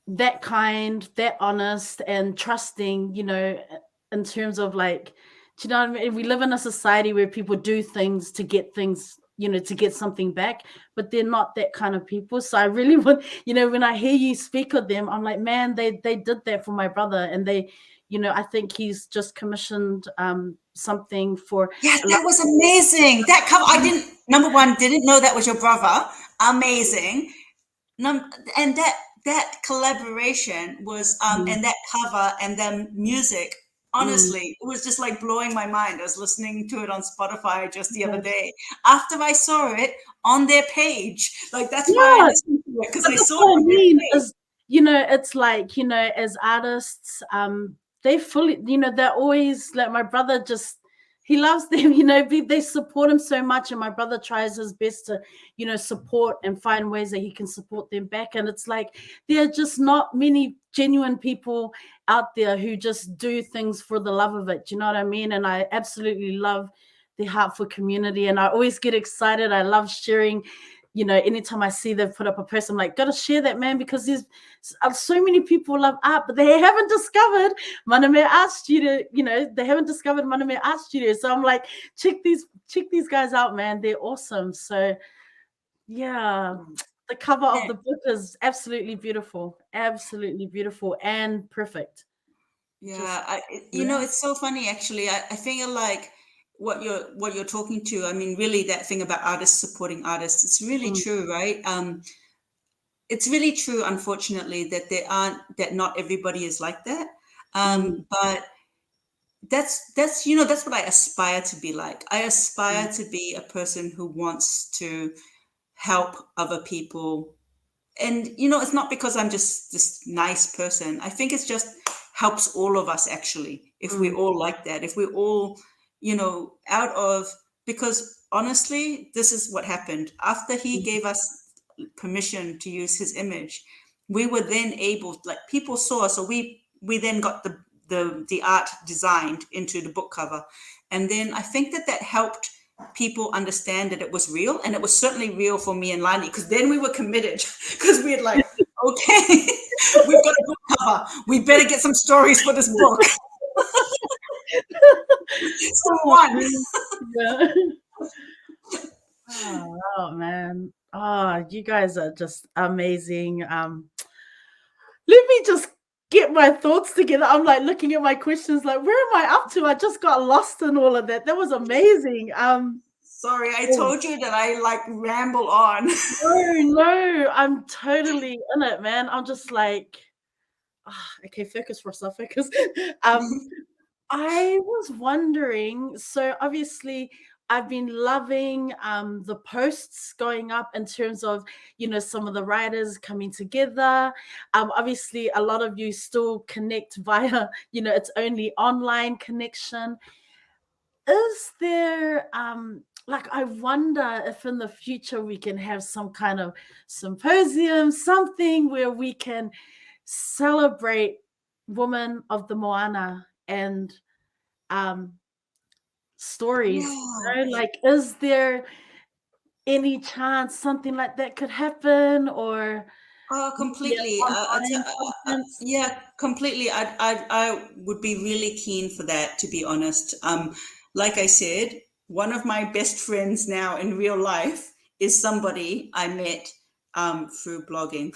Speaker 3: that kind, that honest and trusting, in terms of like, do you know what I mean? We live in a society where people do things to get things, to get something back, but they're not that kind of people. So I really want, when I hear you speak of them, I'm like, man, they did that for my brother. And they, I think he's just commissioned something for.
Speaker 2: Yes, that was amazing. That cover, number one, didn't know that was your brother. Amazing. And that collaboration was, and that cover and then music, honestly, it was just like blowing my mind. I was listening to it on Spotify just the other day after I saw it on their page. Like, that's why I listened to it, because I saw it on their page.
Speaker 3: It's like, as artists, they fully, they're always like, my brother just, he loves them, they support him so much. And my brother tries his best to, support and find ways that he can support them back. And it's like, there are just not many genuine people out there who just do things for the love of it. Do you know what I mean? And I absolutely love the heart for community. And I always get excited. I love sharing. Anytime I see they've put up a post, I'm like, gotta share that, man, because there's so many people love art, but they haven't discovered Manamea Art Studio. They haven't discovered Manamea Art Studio. So I'm like, check these guys out, man. They're awesome. So yeah, the cover of the book is absolutely beautiful and perfect.
Speaker 2: Yeah, it's so funny, actually. I feel like what you're talking to, I mean, really, that thing about artists supporting artists, it's really true, right? It's really true, unfortunately, that not everybody is like that. But that's that's what I aspire to be like. I aspire to be a person who wants to help other people. And it's not because I'm just this nice person. I think it's just helps all of us, actually, if we're all like that, if we're all out of, because honestly, this is what happened after he gave us permission to use his image. We were then able, like, people saw, so we then got the art designed into the book cover. And then I think that helped people understand that it was real. And it was certainly real for me and Lani, because then we were committed, because we had like, okay, we've got a book cover, we better get some stories for this book. So one.
Speaker 3: Yeah. Oh man. Oh, you guys are just amazing. Let me just get my thoughts together. I'm like looking at my questions, like, where am I up to? I just got lost in all of that. That was amazing.
Speaker 2: Sorry, I told you that I like ramble on.
Speaker 3: No, I'm totally in it, man. I'm just like, okay, focus, Rosa, focus. I was wondering, so obviously I've been loving the posts going up in terms of, some of the writers coming together. Obviously, a lot of you still connect via, it's only online connection. Is there, like, I wonder if in the future we can have some kind of symposium, something where we can celebrate women of the Moana and stories.
Speaker 2: Yeah.
Speaker 3: Like, is there any chance something like that could happen, or
Speaker 2: Oh,
Speaker 3: maybe an
Speaker 2: completely.
Speaker 3: online conference?
Speaker 2: Yeah, completely. I would be really keen for that, to be honest. Like I said, one of my best friends now in real life is somebody I met through blogging.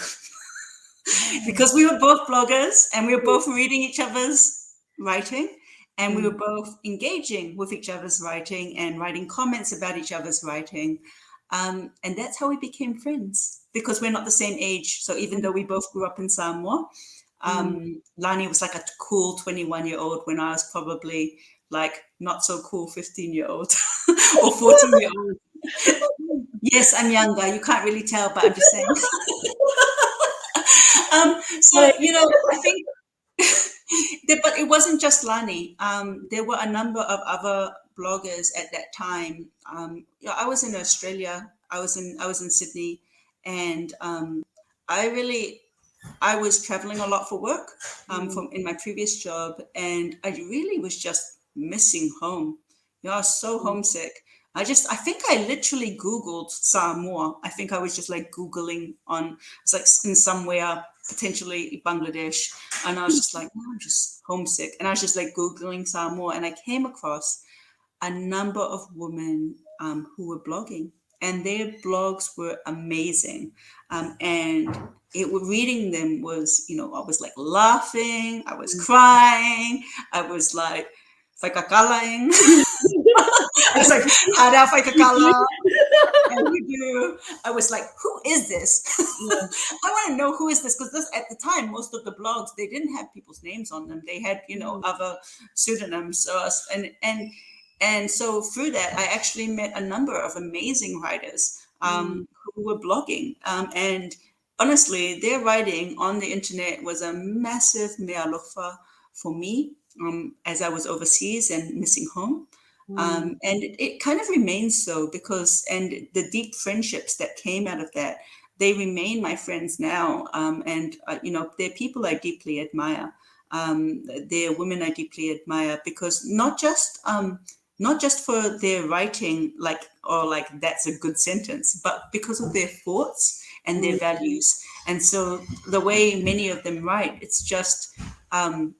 Speaker 2: Because we were both bloggers and we were both reading each other's writing, and we were both engaging with each other's writing and writing comments about each other's writing. And that's how we became friends, because we're not the same age. So even though we both grew up in Samoa, Lani was like a cool 21-year-old when I was probably like not so cool 15-year-old or 14-year-old. Yes, I'm younger. You can't really tell, but I'm just saying. So, I think, but it wasn't just Lani. There were a number of other bloggers at that time. I was in Australia. I was in Sydney, and I was traveling a lot for work from in my previous job, and I really was just missing home. I was so homesick. I think I literally Googled Samoa. I think I was just like Googling it's like in somewhere, potentially Bangladesh. And I was just like, I'm just homesick. And I was just like Googling Samoa, and I came across a number of women who were blogging, and their blogs were amazing. And reading them was, I was like laughing, I was crying, I was like, whaikakalaing. I was like, hara whaikakala. And I was like, who is this? Yeah. I want to know who is this, because at the time, most of the blogs, they didn't have people's names on them. They had, other pseudonyms. And so through that, I actually met a number of amazing writers who were blogging. And honestly, their writing on the internet was a massive mea lofa for me as I was overseas and missing home. And it kind of remains so, and the deep friendships that came out of that, they remain my friends now. And they're people I deeply admire. They're women I deeply admire, because not just for their writing, like that's a good sentence, but because of their thoughts and their values. And so the way many of them write, it's just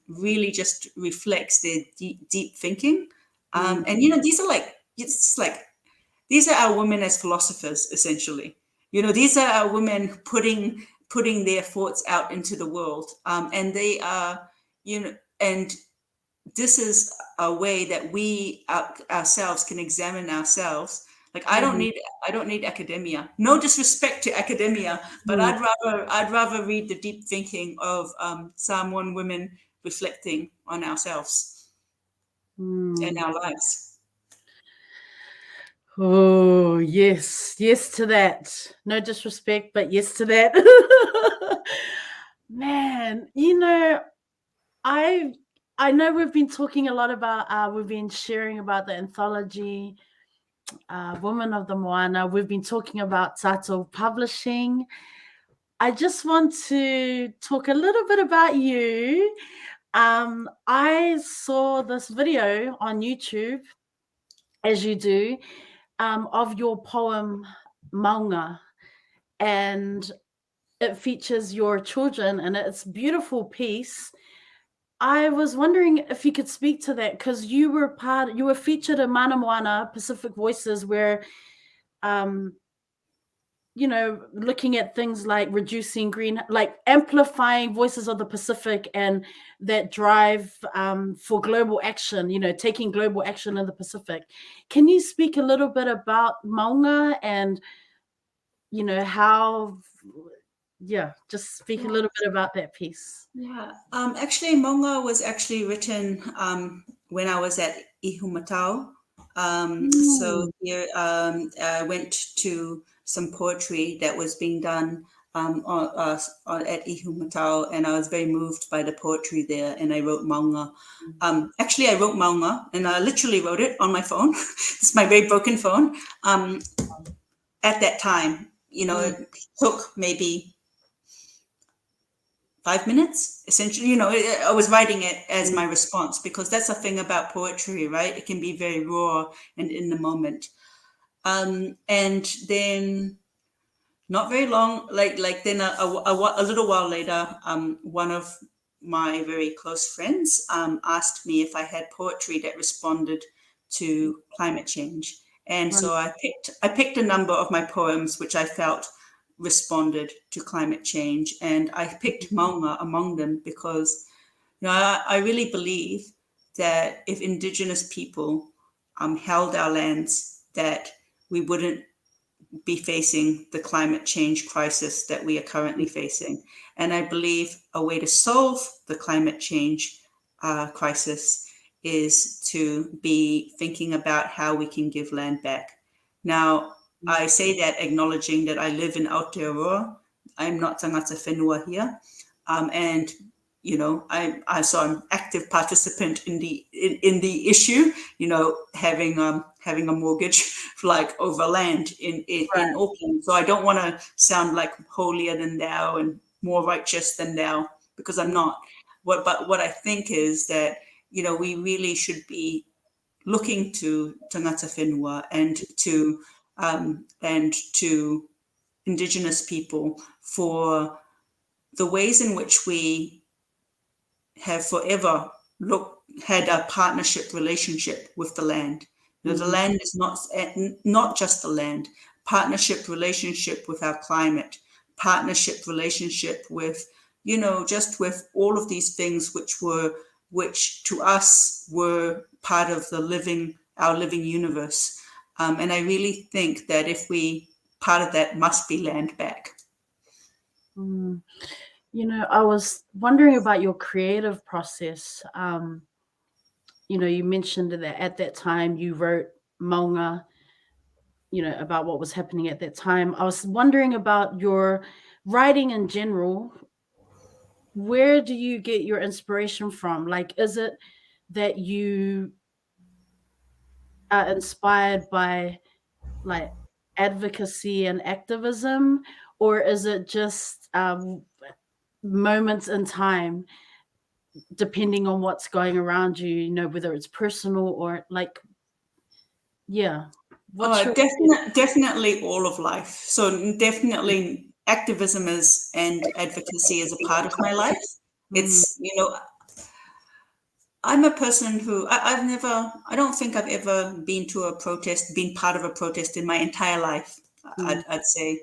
Speaker 2: really just reflects their deep thinking. And these are our women as philosophers, essentially. These are our women putting their thoughts out into the world, and they are, and this is a way that we ourselves can examine ourselves. Like, I don't need academia. No disrespect to academia, but I'd rather read the deep thinking of Samoan women reflecting on ourselves. in our lives.
Speaker 3: Oh, yes. Yes to that. No disrespect, but yes to that. Man, I know we've been talking a lot about we've been sharing about the anthology, Women of the Moana. We've been talking about Tatou Publishing. I just want to talk a little bit about you. I saw this video on YouTube, as you do, of your poem Maunga, and it features your children, and it's a beautiful piece. I was wondering if you could speak to that, because you were featured in Mana Moana Pacific Voices, where looking at things like reducing like amplifying voices of the Pacific, and that drive for global action, taking global action in the Pacific. Can you speak a little bit about Maunga and, how, just speak a little bit about that piece.
Speaker 2: Yeah, actually, Maunga was actually written when I was at Ihumatao. So here I went to some poetry that was being done at Ihumatao, and I was very moved by the poetry there, and I wrote Maunga. Actually, I wrote Maunga, and I literally wrote it on my phone. It's my very broken phone. At that time, it took maybe 5 minutes, essentially. I was writing it as my response, because that's the thing about poetry, right? It can be very raw and in the moment. And then not very long, like then a little while later, one of my very close friends asked me if I had poetry that responded to climate change. And so I picked a number of my poems which I felt responded to climate change, and I picked Maunga among them because I really believe that if Indigenous people held our lands, that we wouldn't be facing the climate change crisis that we are currently facing. And I believe a way to solve the climate change crisis is to be thinking about how we can give land back. Now, I say that acknowledging that I live in Aotearoa. I'm not tangata whenua here. And I'm an active participant in the issue. Having a mortgage like over land in Auckland. So I don't want to sound like holier than thou and more righteous than thou, because I'm not. But what I think is that we really should be looking to tangata whenua and to Indigenous people for the ways in which we have forever had a partnership relationship with the land. The land is not just the land. Partnership relationship with our climate. Partnership relationship with just with all of these things which to us were part of our living universe. And I really think that part of that must be land back.
Speaker 3: I was wondering about your creative process. You mentioned that at that time you wrote Maunga, about what was happening at that time. I was wondering about your writing in general. Where do you get your inspiration from? Like, is it that you are inspired by like advocacy and activism, or is it just moments in time, depending on what's going around you, whether it's personal or
Speaker 2: Definitely all of life. So definitely activism and advocacy is a part of my life. It's, I'm a person who I don't think I've ever been part of a protest in my entire life, I'd say,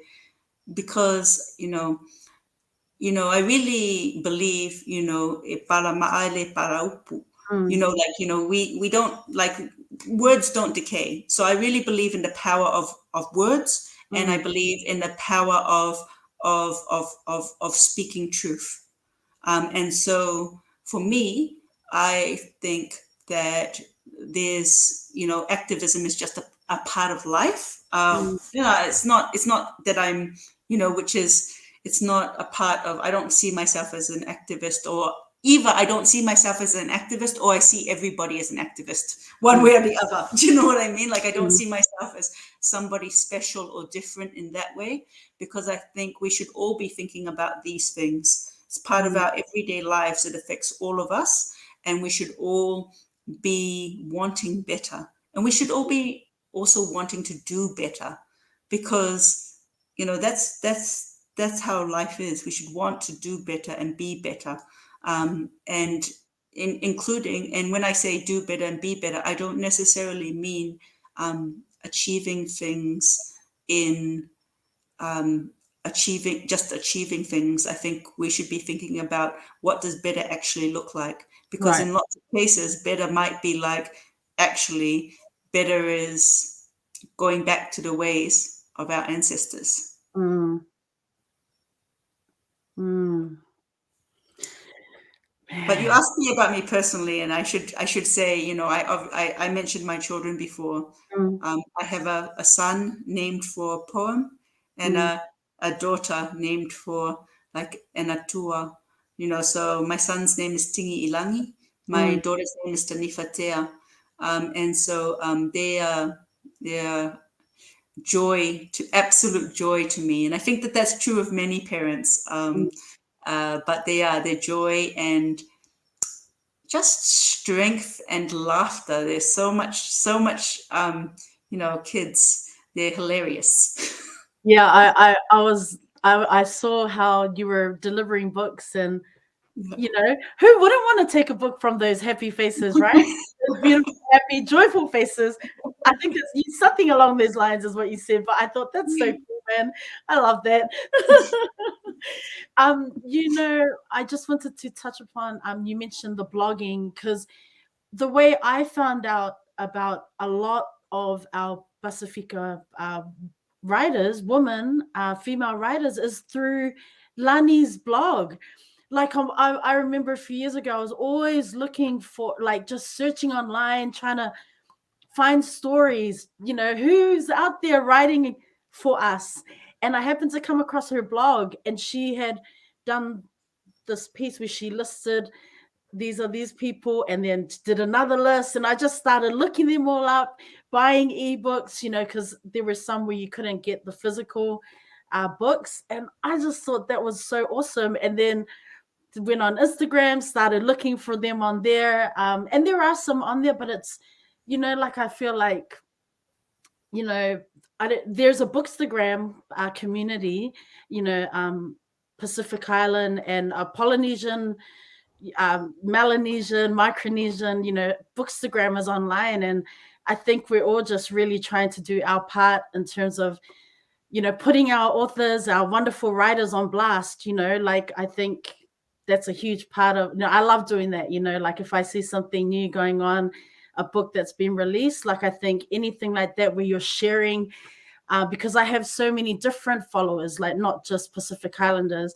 Speaker 2: because, I really believe, e para ma'ale para upu. We don't, like, words don't decay. So I really believe in the power of words, and I believe in the power of speaking truth. And so for me, I think that there's, activism is just a part of life. It's not that I'm, which is, it's not a part of, I don't see myself as an activist, or either I don't see myself as an activist, or I see everybody as an activist, one way or the other. Do you know what I mean? Like, I don't see myself as somebody special or different in that way, because I think we should all be thinking about these things. It's part of our everyday lives. It affects all of us, and we should all be wanting better. And we should all be also wanting to do better, because, that's how life is. We should want to do better and be better. And including, and when I say do better and be better, I don't necessarily mean achieving things in achieving things. I think we should be thinking about, what does better actually look like? Because in lots of cases, better might be like, actually, better is going back to the ways of our ancestors. But you asked me about me personally, and I should say, I mentioned my children before. I have a son named for a poem, and a daughter named for like an atua. So my son's name is Tingi Ilangi. My daughter's name is Tanifatea. And so they are absolute joy to me. And I think that that's true of many parents. But they're joy and just strength and laughter. There's so much, kids, they're hilarious.
Speaker 3: Yeah, I saw how you were delivering books, and who wouldn't want to take a book from those happy faces, right? Those beautiful, happy, joyful faces. I think it's something along those lines is what you said, but I thought that's so cool, man. I love that. I just wanted to touch upon, you mentioned the blogging, because the way I found out about a lot of our Pasifika writers, female writers, is through Lani's blog. Like, I remember a few years ago, I was always looking for, like, just searching online, trying to find stories, who's out there writing for us. And I happened to come across her blog, and she had done this piece where she listed, these are these people, and then did another list. And I just started looking them all up, buying ebooks, because there were some where you couldn't get the physical books. And I just thought that was so awesome. And then went on Instagram, started looking for them on there. And there are some on there, but it's, like, I feel like, there's a Bookstagram community, Pacific Island and Polynesian, Melanesian, Micronesian, Bookstagram is online. And I think we're all just really trying to do our part in terms of, putting our authors, our wonderful writers on blast. Like, I think that's a huge part of, I love doing that. Like, if I see something new going on, a book that's been released, like, I think anything like that where you're sharing, because I have so many different followers, like, not just Pacific Islanders.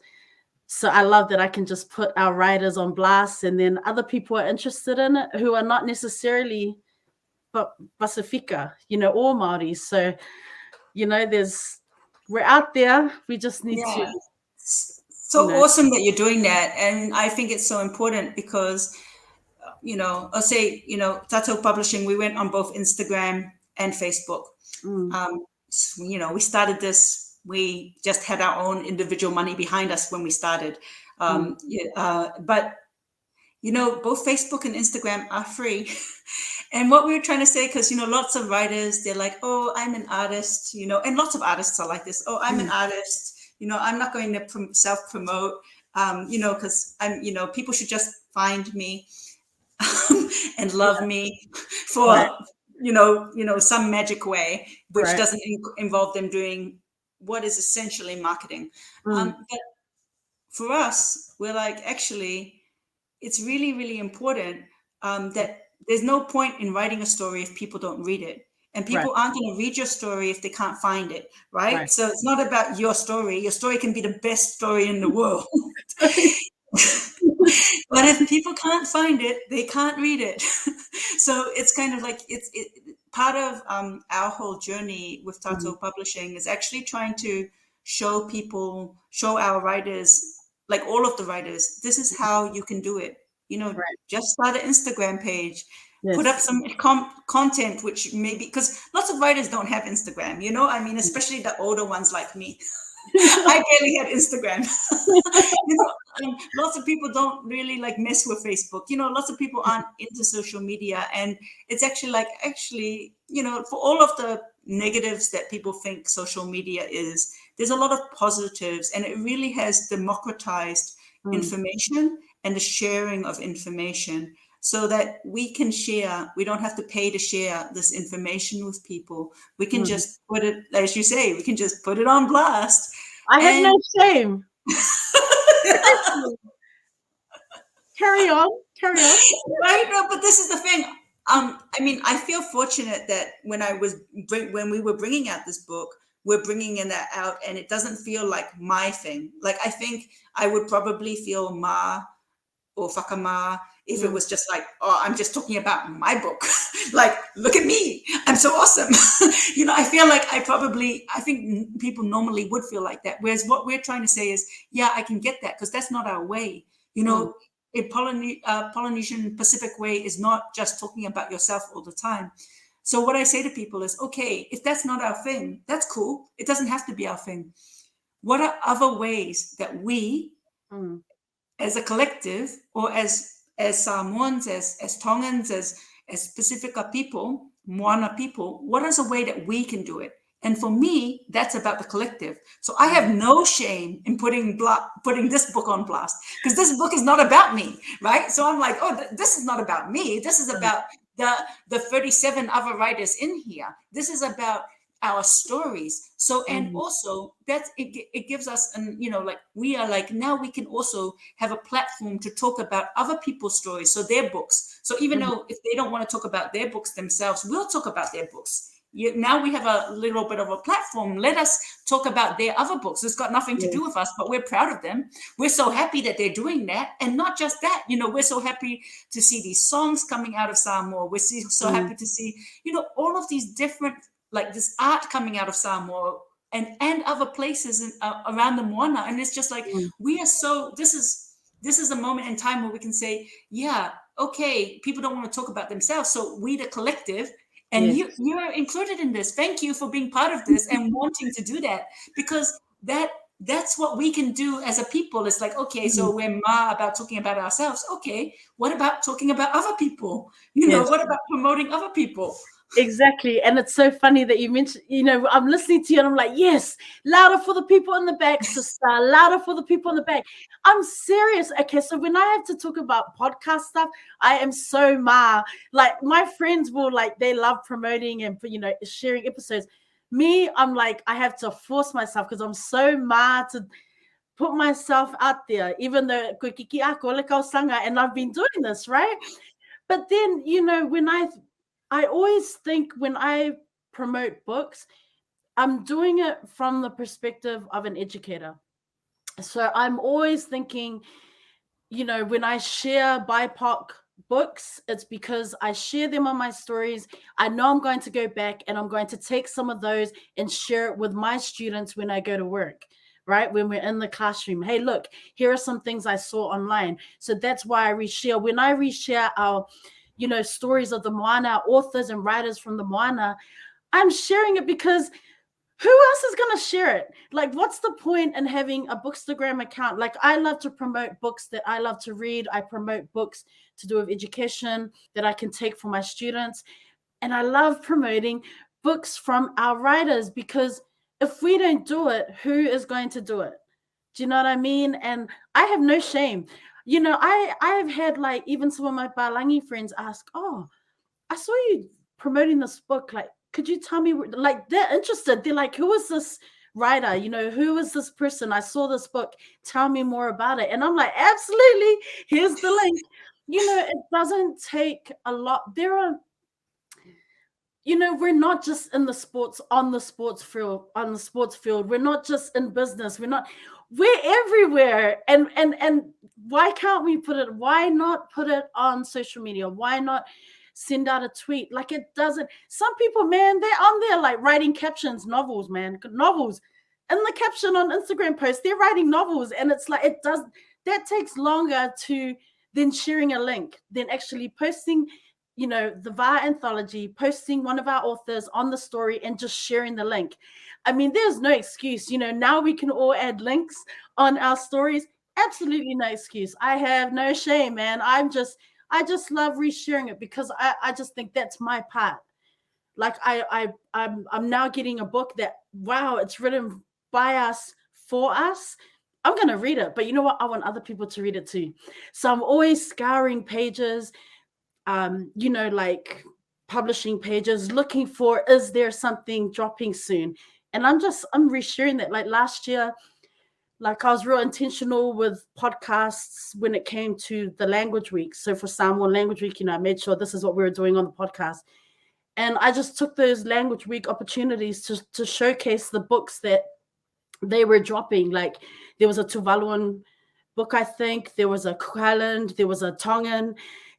Speaker 3: So I love that I can just put our writers on blast, and then other people are interested in it who are not necessarily but Pasifika, or Māori. So, we're out there. We just need to.
Speaker 2: So awesome that you're doing that. And I think it's so important because, I'll say, Tatou Publishing, we went on both Instagram and Facebook. We started this, we just had our own individual money behind us when we started. But, both Facebook and Instagram are free. And what we were trying to say, because, lots of writers, they're like, oh, I'm an artist, and lots of artists are like this. Oh, I'm an artist. I'm not going to self-promote, because I'm, people should just find me and love me for, some magic way, which doesn't involve them doing what is essentially marketing. But for us, we're like, actually, it's really, really important that there's no point in writing a story if people don't read it. And people aren't going to read your story if they can't find it, right? So it's not about your story. Your story can be the best story in the world. But if people can't find it, they can't read it. So it's kind of like part of our whole journey with Tatou Publishing is actually trying to show people, show our writers, like all of the writers, this is how you can do it. You know,
Speaker 3: Right.
Speaker 2: just start an Instagram page, put up
Speaker 3: Yes.
Speaker 2: some content, which maybe, because lots of writers don't have Instagram, you know, I mean, especially the older ones like me. I barely had Instagram. You know, lots of people don't really like mess with Facebook. You know, lots of people aren't into social media, and it's actually, you know, for all of the negatives that people think social media is, there's a lot of positives, and it really has democratized information and the sharing of information so that we can share. We don't have to pay to share this information with people. We can just put it, as you say, we can just put it on blast.
Speaker 3: I have
Speaker 2: And
Speaker 3: no shame. Carry on.
Speaker 2: right, no, but this is the thing. I mean, I feel fortunate that when we were bringing out this book, we're bringing in that out, and it doesn't feel like my thing. Like, I think I would probably feel ma or whakama if it was just like, oh, I'm just talking about my book. Like, look at me, I'm so awesome. You know, I feel like I think people normally would feel like that. Whereas what we're trying to say is, yeah, I can get that, because that's not our way. You know, a Polynesian Pacific way is not just talking about yourself all the time. So what I say to people is, okay, if that's not our thing, that's cool. It doesn't have to be our thing. What are other ways that we, as a collective, or as Samoans, as Tongans, as Pasifika people, Moana people, what is a way that we can do it? And for me, that's about the collective. So I have no shame in putting this book on blast, because this book is not about me, right? So I'm like, oh, this is not about me. This is about the 37 other writers in here. This is about our stories. So, and also that it gives us, and you know, like, we are like, now we can also have a platform to talk about other people's stories, so their books. So even though if they don't want to talk about their books themselves, we'll talk about their books. Now we have a little bit of a platform. Let us talk about their other books. It's got nothing to do with us, but we're proud of them. We're so happy that they're doing that. And not just that, you know, we're so happy to see these songs coming out of Samoa. We're so happy to see, you know, all of these different, like, this art coming out of Samoa and other places around the Moana. And it's just like, we are so, this is a moment in time where we can say, yeah, okay, people don't want to talk about themselves. So we, the collective, and you're included in this. Thank you for being part of this and wanting to do that, because that's what we can do as a people. It's like, okay, so we're about talking about ourselves. Okay, what about talking about other people? You know, what about promoting other people?
Speaker 3: Exactly. And it's so funny that you mentioned, you know, I'm listening to you and I'm like, yes, louder for the people in the back, sister, louder for the people in the back. I'm serious. Okay, so when I have to talk about podcast stuff, I am so like, my friends will, like, they love promoting and, you know, sharing episodes. Me, I'm like, I have to force myself because I'm so to put myself out there, even though and I've been doing this, right? But then, you know, when I always think when I promote books, I'm doing it from the perspective of an educator. So I'm always thinking, you know, when I share BIPOC books, it's because I share them on my stories. I know I'm going to go back and I'm going to take some of those and share it with my students when I go to work, right? When we're in the classroom. Hey, look, here are some things I saw online. So that's why I reshare. When I reshare our, you know, stories of the Moana, authors and writers from the Moana, I'm sharing it because who else is going to share it? Like, what's the point in having a Bookstagram account? Like, I love to promote books that I love to read. I promote books to do with education that I can take for my students. And I love promoting books from our writers, because if we don't do it, who is going to do it? Do you know what I mean? And I have no shame. You know, I have had, like, even some of my Palangi friends ask, oh, I saw you promoting this book. Like, could you tell me, like, they're interested. They're like, who is this writer? You know, who is this person? I saw this book. Tell me more about it. And I'm like, absolutely. Here's the link. You know, it doesn't take a lot. we're not just in the sports, on the sports field. We're not just in business. We're everywhere. And why can't we why not put it on social media? Why not send out a tweet? Like, it doesn't, some people, man, they're on there like writing captions, novels, man, novels. In the caption on Instagram posts, they're writing novels. And it's like, that takes longer than sharing a link, than actually posting the VAR anthology, posting one of our authors on the story and just sharing the link. I mean, there's no excuse. Now we can all add links on our stories. Absolutely no excuse. I have no shame, man. I just love resharing it, because I just think that's my part. Like, I'm now getting a book that, wow, it's written by us, for us. I'm gonna read it, but you know what? I want other people to read it too. So I'm always scouring pages, like publishing pages, looking for, is there something dropping soon? And I'm resharing that. Like last year, like, I was real intentional with podcasts when it came to the language week. So for Samoan Language Week, I made sure this is what we were doing on the podcast. And I just took those language week opportunities to showcase the books that they were dropping. Like, there was a Tuvaluan book, I think. There was a Cook Island. There was a Tongan.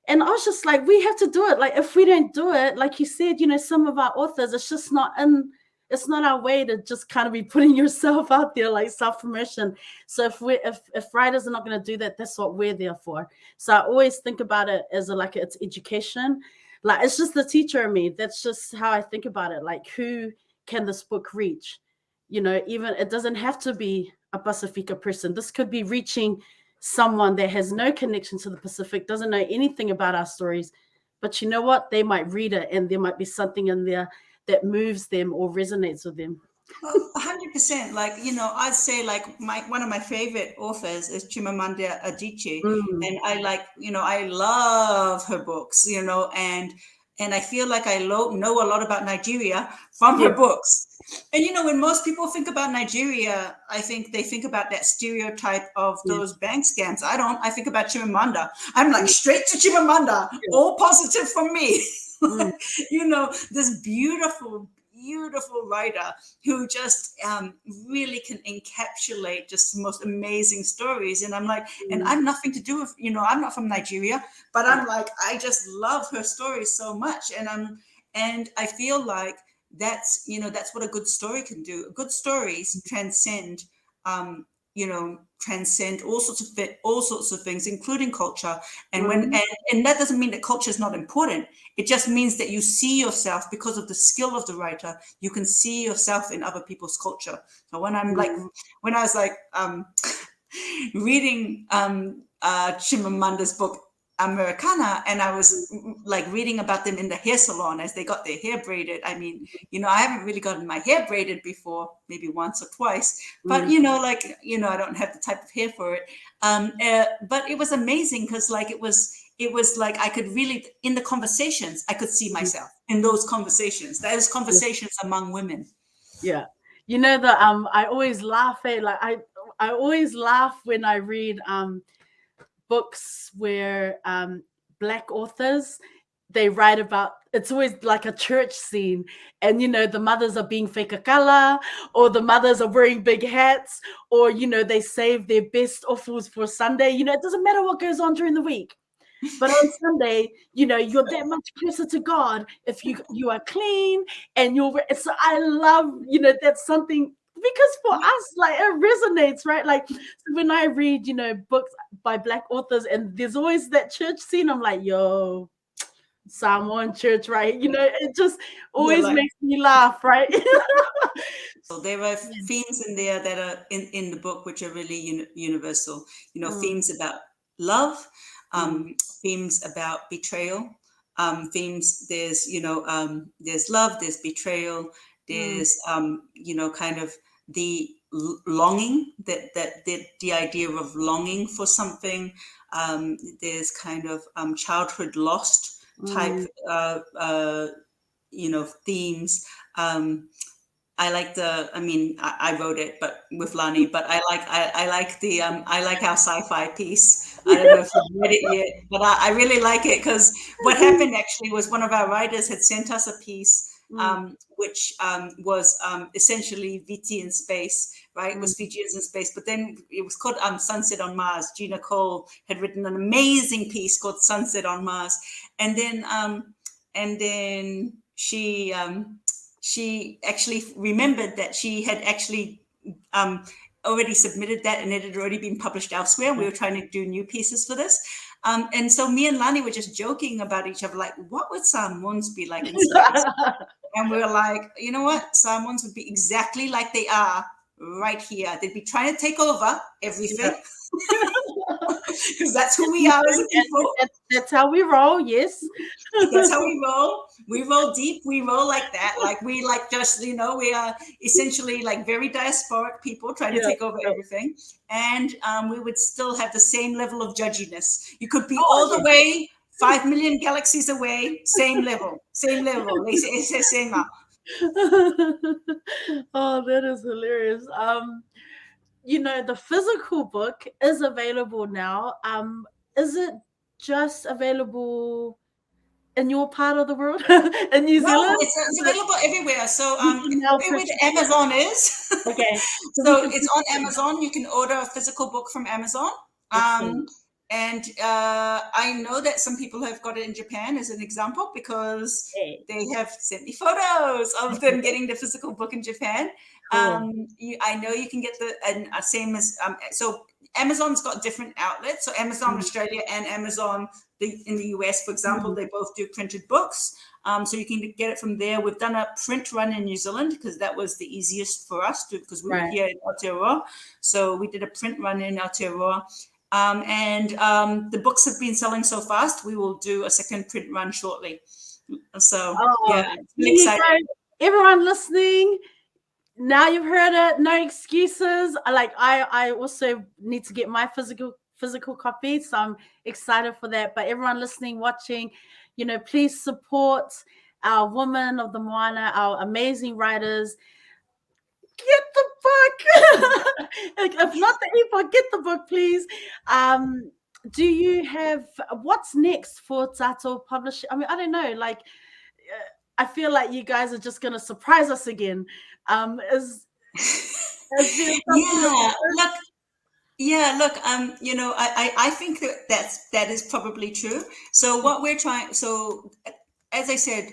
Speaker 3: And I was just like, we have to do it. Like, if we don't do it, like you said, some of our authors, it's not our way to just kind of be putting yourself out there, like self-promotion. So if writers are not going to do that, that's what we're there for. So I always think about it as it's education. Like, it's just the teacher in me. That's just how I think about it. Like, who can this book reach? Even it doesn't have to be a Pasifika person. This could be reaching someone that has no connection to the Pacific, doesn't know anything about our stories, but you know what? They might read it, and there might be something in there that moves them or resonates with them.
Speaker 2: 100%. Like, I'd say, like, one of my favorite authors is Chimamanda Adichie. And I love her books, and I feel like I know a lot about Nigeria from her books. And, when most people think about Nigeria, I think they think about that stereotype of those bank scams. I don't. I think about Chimamanda. I'm like, straight to Chimamanda, all positive from me. This beautiful writer who just really can encapsulate just the most amazing stories. And I'm like, and I'm nothing to do with, I'm not from Nigeria, but I'm like, I just love her stories so much. And I feel like that's what a good story can do. Good stories transcend all sorts of things, including culture. And and that doesn't mean that culture is not important. It just means that you see yourself, because of the skill of the writer, you can see yourself in other people's culture. So when I was like reading Chimamanda's book Americana, and I was like reading about them in the hair salon as they got their hair braided. I mean, I haven't really gotten my hair braided before, maybe once or twice, but I don't have the type of hair for it. But it was amazing, because like it was like I could really, in the conversations, I could see myself in those conversations. Those conversations among women.
Speaker 3: Yeah, I always laugh at, like, I always laugh when I read books where Black authors, they write about, it's always like a church scene, and the mothers are being whekakala, or the mothers are wearing big hats, or they save their best offals for Sunday. It doesn't matter what goes on during the week, but on Sunday, you're that much closer to God if you are clean and so I love, that's something, because for us, like, it resonates, right? Like, so when I read, books by Black authors, and there's always that church scene, I'm like, yo, Samoan church, right? It just always makes me laugh, right?
Speaker 2: So there are themes in there that are in the book which are really universal. Themes about love, themes about betrayal, themes. There's love, there's betrayal, there's kind of the longing, that the idea of longing for something. There's kind of childhood lost type themes. I like I wrote it, but with Lani, but I like our sci-fi piece. I don't know if you've read it yet, but I really like it, because what happened actually was one of our writers had sent us a piece which was essentially VT in space, right? It was Fijians in space, but then it was called Sunset on Mars. Gina Cole had written an amazing piece called Sunset on Mars, and then she actually remembered that she had actually already submitted that, and it had already been published elsewhere. We were trying to do new pieces for this. And so me and Lani were just joking about each other, like, what would Samoans be like in space? And we were like, you know what? Samoans would be exactly like they are right here. They'd be trying to take over everything. Because that's who we are as a people.
Speaker 3: That's how we roll, yes.
Speaker 2: That's how we roll. We roll deep. We roll like that. Like we like just, we are essentially like very diasporic people trying to take over everything. And we would still have the same level of judginess. You could be all the way 5 million galaxies away, same level. Same.
Speaker 3: Oh, that is hilarious. The physical book is available now. Is it just available in your part of the world, in New Zealand?
Speaker 2: No, it's available everywhere. So where Amazon is.
Speaker 3: Okay.
Speaker 2: So it's on Amazon. You can order a physical book from Amazon. And I know that some people have got it in Japan as an example, because they have sent me photos of them getting the physical book in Japan. Cool. I know you can get the same as so Amazon's got different outlets. So Amazon Australia and Amazon in the US, for example, they both do printed books. So you can get it from there. We've done a print run in New Zealand because that was the easiest for us because we were here in Aotearoa. So we did a print run in Aotearoa. And the books have been selling so fast, we will do a second print run shortly. So, really excited.
Speaker 3: Everyone listening, now you've heard it. No excuses. I also need to get my physical copy, so I'm excited for that. But everyone listening, watching, please support our women of the Moana, our amazing writers. Get the book. If not the ebook, get the book, please. Do you have what's next for Tatou Publishing? I mean, I don't know. I feel like you guys are just going to surprise us again. Is
Speaker 2: Look, I think that is probably true. So what we're trying, so as I said,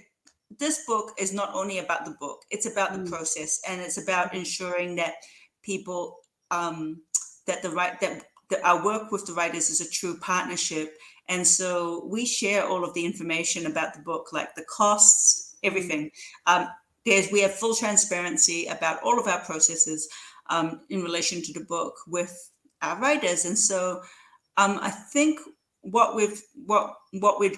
Speaker 2: this book is not only about the book, it's about the process, and it's about ensuring that people, that our work with the writers is a true partnership. And so we share all of the information about the book, like the costs, everything. We have full transparency about all of our processes in relation to the book with our writers. And so I think what we're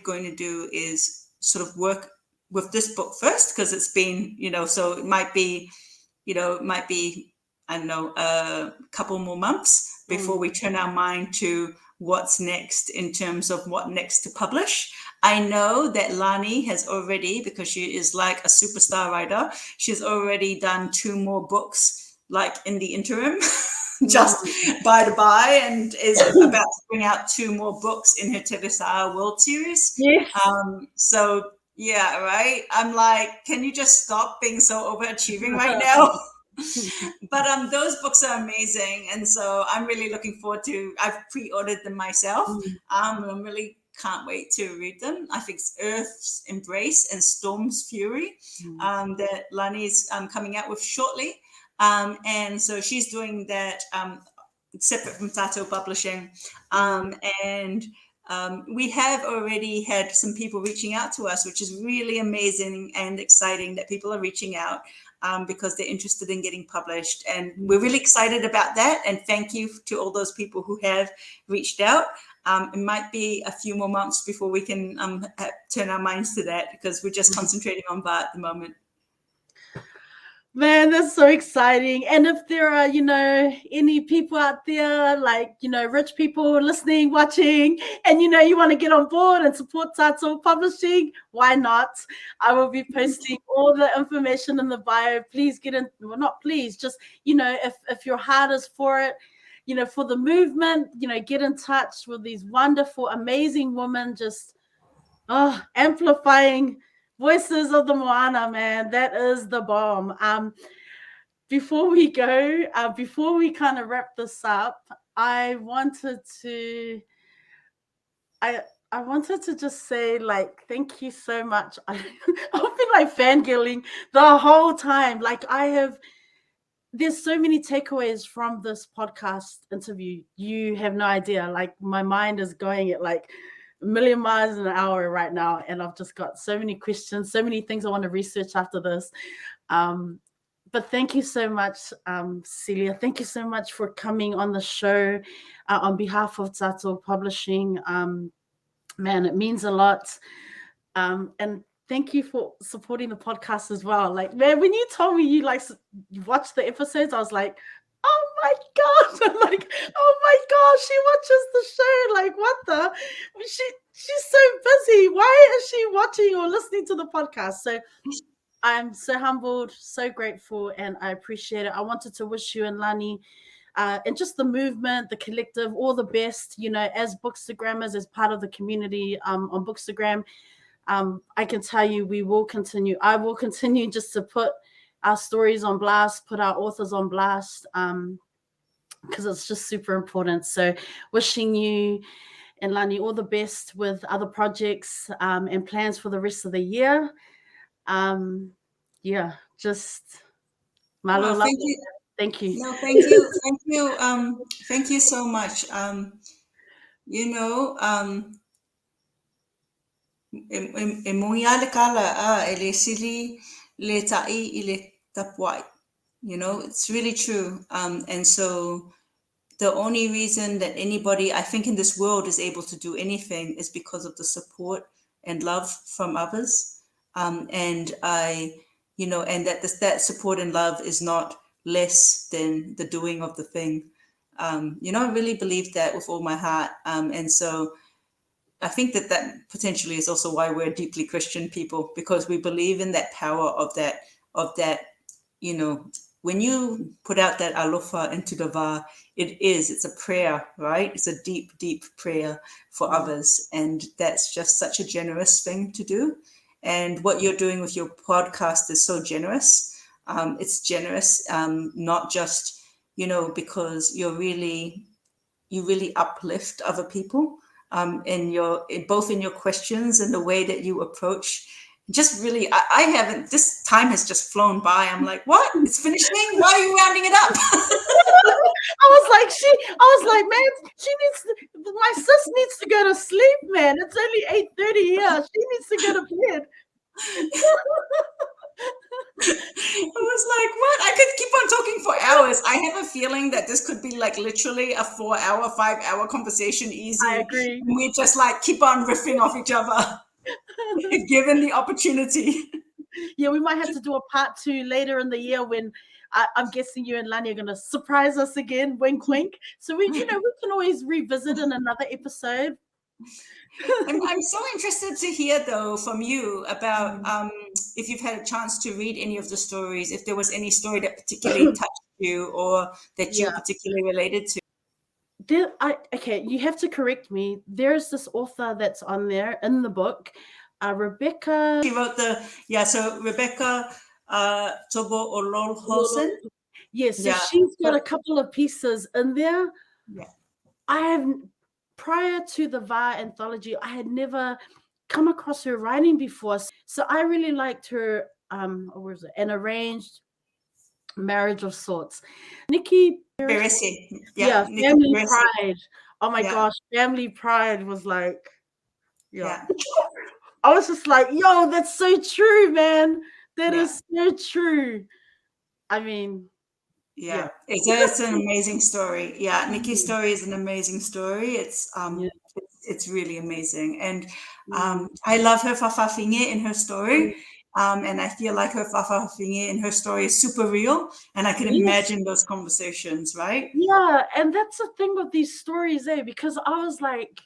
Speaker 2: going to do is sort of work with this book first, because it's been, so it might be, I don't know, a couple more months before we turn our mind to what's next in terms of what next to publish. I know that Lani has already, because she is like a superstar writer, she's already done 2 more books, like in the interim, just by the by, and is about to bring out 2 more books in her Teresa'a World Series.
Speaker 3: Yes.
Speaker 2: So yeah, right. I'm like, can you just stop being so overachieving right now? But those books are amazing, and so I'm really looking forward to. I've pre-ordered them myself. I'm really can't wait to read them. I think it's Earth's Embrace and Storm's Fury that Lani is coming out with shortly, and so she's doing that separate from Tatou Publishing, and we have already had some people reaching out to us, which is really amazing and exciting that people are reaching out because they're interested in getting published. And we're really excited about that. And thank you to all those people who have reached out. It might be a few more months before we can turn our minds to that, because we're just concentrating on that at the moment.
Speaker 3: Man, that's so exciting. And if there are, any people out there, like, rich people listening, watching, and, you want to get on board and support Tatou Publishing, why not? I will be posting all the information in the bio. Please get in, well, not please, just, if your heart is for it, for the movement, get in touch with these wonderful, amazing women, just amplifying Voices of the Moana, man. That is the bomb. Before we go, before we kind of wrap this up, I wanted to just say, like, thank you so much. I've been like fangirling the whole time. Like, there's so many takeaways from this podcast interview. You have no idea. Like, my mind is going at like a million miles an hour right now. And I've just got so many questions, so many things I want to research after this. But thank you so much, Celia. Thank you so much for coming on the show on behalf of Tatou Publishing. Man, it means a lot. And thank you for supporting the podcast as well. Like, man, when you told me you watched the episodes, I was like, oh my God. I'm like, oh my gosh, she watches the show. Like, what the? She's so busy. Why is she watching or listening to the podcast? So I'm so humbled, so grateful, and I appreciate it. I wanted to wish you and Lani and just the movement, the collective, all the best, as Bookstagrammers, as part of the community on Bookstagram. I can tell you we will continue. I will continue just to put our stories on blast, put our authors on blast, because it's just super important. So wishing you and Lani all the best with other projects and plans for the rest of the year. Just malo.
Speaker 2: Thank you.
Speaker 3: Thank you.
Speaker 2: No, thank you. Thank you so much. E moia le kala e le sili le tai I le tapuai. It's really true. And so the only reason that anybody, I think, in this world is able to do anything is because of the support and love from others. And that support and love is not less than the doing of the thing. I really believe that with all my heart. And so I think that potentially is also why we're deeply Christian people, because we believe in that power of that, when you put out that alofa into the va, it's a prayer, right? It's a deep, deep prayer for others. And that's just such a generous thing to do. And what you're doing with your podcast is so generous. It's generous, not just, because you really uplift other people, both in your questions and the way that you approach. Just really, I haven't, this time has just flown by. I'm like, what? It's finishing? Why are you rounding it up?
Speaker 3: I was like, man, my sis needs to go to sleep, man. It's only 8:30 here. She needs to go to bed.
Speaker 2: I was like, what? I could keep on talking for hours. I have a feeling that this could be like literally a 4-hour, 5-hour conversation easy.
Speaker 3: I agree.
Speaker 2: And we just like keep on riffing off each other if given the opportunity.
Speaker 3: Yeah, we might have to do a part 2 later in the year when I'm guessing you and Lani are going to surprise us again, wink, wink. So we can always revisit in another episode.
Speaker 2: I'm so interested to hear, though, from you about if you've had a chance to read any of the stories, if there was any story that particularly touched you or that you particularly related to.
Speaker 3: Okay, you have to correct me. There's this author that's on there in the book, Rebecca.
Speaker 2: She wrote Rebecca Tobo Ololhosen.
Speaker 3: Yes, so she's got a couple of pieces in there. Yeah. Prior to the VAR anthology, I had never come across her writing before. So I really liked her, An Arranged Marriage of Sorts. Nikki
Speaker 2: Baresi.
Speaker 3: Yeah, Family Pride. Oh my gosh, Family Pride was like, I was just like, yo, that's so true, man. That is so true. I mean,
Speaker 2: it's an amazing story. Yeah, Nikki's story is an amazing story. It's really amazing. And I love her whawhawhinge in her story. And I feel like her whawhawhinge in her story is super real. And I can imagine those conversations, right?
Speaker 3: Yeah, and that's the thing with these stories, because I was like,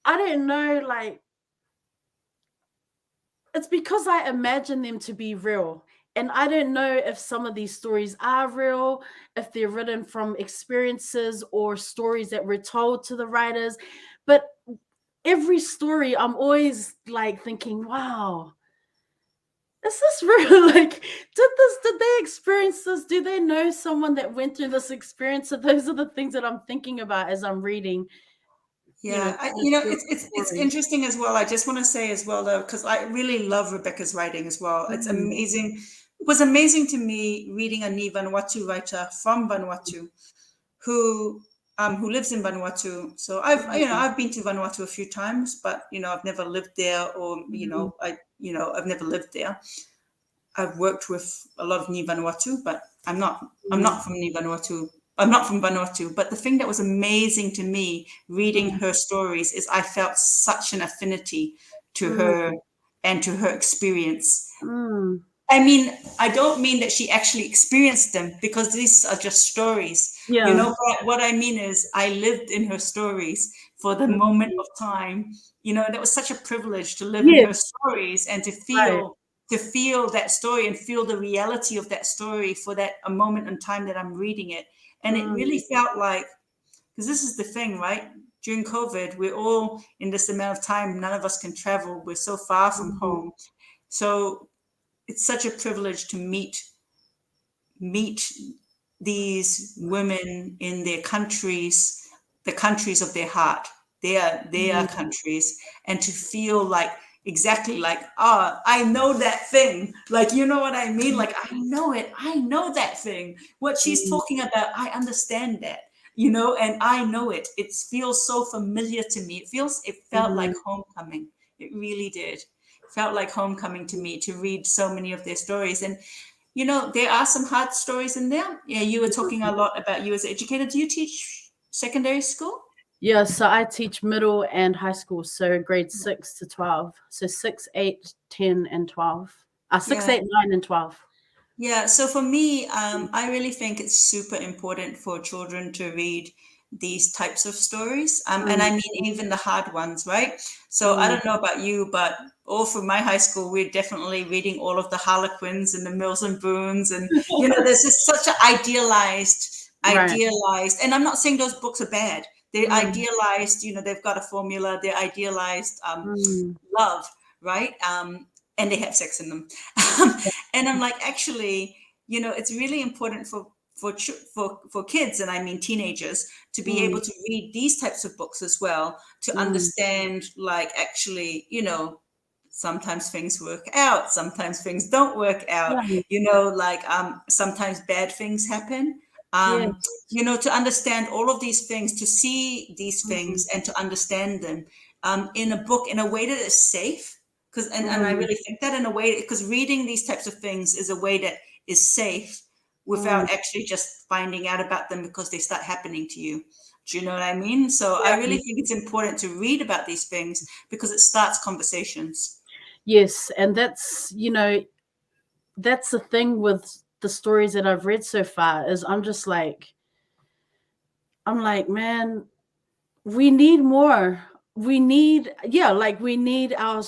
Speaker 3: I don't know, like, it's because I imagine them to be real. And I don't know if some of these stories are real, if they're written from experiences or stories that were told to the writers. But every story, I'm always like thinking, wow, is this real? Like, did they experience this? Do they know someone that went through this experience? So those are the things that I'm thinking about as I'm reading,
Speaker 2: Yeah,
Speaker 3: trying to feel the
Speaker 2: it's
Speaker 3: story.
Speaker 2: interesting as well. I just want to say as well, though, because I really love Rebecca's writing as well. It's
Speaker 3: Mm,
Speaker 2: amazing. It was amazing to me reading a Ni Vanuatu writer from Vanuatu who lives in Vanuatu. So
Speaker 3: mm,
Speaker 2: I've been to Vanuatu a few times, but I've never lived there, or
Speaker 3: mm,
Speaker 2: I've never lived there. I've worked with a lot of Ni Vanuatu, but I'm
Speaker 3: mm,
Speaker 2: not from Ni Vanuatu. I'm not from Vanuatu. But the thing that was amazing to me reading
Speaker 3: mm,
Speaker 2: her stories is I felt such an affinity to her
Speaker 3: mm,
Speaker 2: and to her experience.
Speaker 3: mm,
Speaker 2: I mean, I don't mean that she actually experienced them, because these are just stories,
Speaker 3: yeah.
Speaker 2: but what I mean is I lived in her stories for the moment
Speaker 3: Mm,
Speaker 2: of time, and it was such a privilege to live in
Speaker 3: yes,
Speaker 2: her stories and to
Speaker 3: right.
Speaker 2: feel that story and feel the reality of that story for that a moment in time that I'm reading it. And it
Speaker 3: Mm,
Speaker 2: really felt like, because this is the thing, right? During COVID, we're all in this amount of time, none of us can travel. We're so far from
Speaker 3: mm,
Speaker 2: home. So it's such a privilege to meet these women in their countries, the countries of their heart, their
Speaker 3: mm,
Speaker 2: countries, and to feel like exactly like, ah, I know that thing. Like, you know what I mean? Like, I know it. I know that thing. What she's
Speaker 3: mm,
Speaker 2: talking about, I understand that. And I know it. It feels so familiar to me. It felt like
Speaker 3: mm,
Speaker 2: homecoming. It really did. It felt like homecoming to me to read so many of their stories. And there are some hard stories in there. Yeah, you were talking a
Speaker 3: mm.
Speaker 2: lot about you as an educator. Do you teach secondary school?
Speaker 3: Yeah, so I teach middle and high school, so grade 6 to 12. So 6, 8, 10, and 12. 6,
Speaker 2: Yeah.
Speaker 3: 8, 9, and 12.
Speaker 2: Yeah, so for me, I really think it's super important for children to read these types of stories. And
Speaker 3: Mm,
Speaker 2: I mean, even the hard ones, right? So I
Speaker 3: mm.
Speaker 2: don't know about you, but all through my high school, we're definitely reading all of the Harlequins and the Mills and Boons. And, there's just such an
Speaker 3: Right.
Speaker 2: idealized, and I'm not saying those books are bad. They're
Speaker 3: Mm,
Speaker 2: idealized, they've got a formula, they're idealized
Speaker 3: mm,
Speaker 2: love, right? And they have sex in them. And I'm like, actually, it's really important for kids, and I mean teenagers, to be able
Speaker 3: mm,
Speaker 2: to read these types of books as well, to
Speaker 3: mm.
Speaker 2: understand, like, actually, sometimes things work out, sometimes things don't work out,
Speaker 3: Yeah,
Speaker 2: like sometimes bad things happen.
Speaker 3: yeah.
Speaker 2: To understand all of these things, to see these
Speaker 3: Mm,
Speaker 2: things and to understand them in a book in a way that is safe. Because and I
Speaker 3: mm,
Speaker 2: really think that in a way, because reading these types of things is a way that is safe
Speaker 3: mm.
Speaker 2: without actually just finding out about them because they start happening to you. Do you know what I mean? So I
Speaker 3: Yeah.
Speaker 2: really think it's important to read about these things because it starts conversations.
Speaker 3: Yes, and that's the thing with the stories that I've read so far is I'm like, man, we need more. We need, yeah, like we need I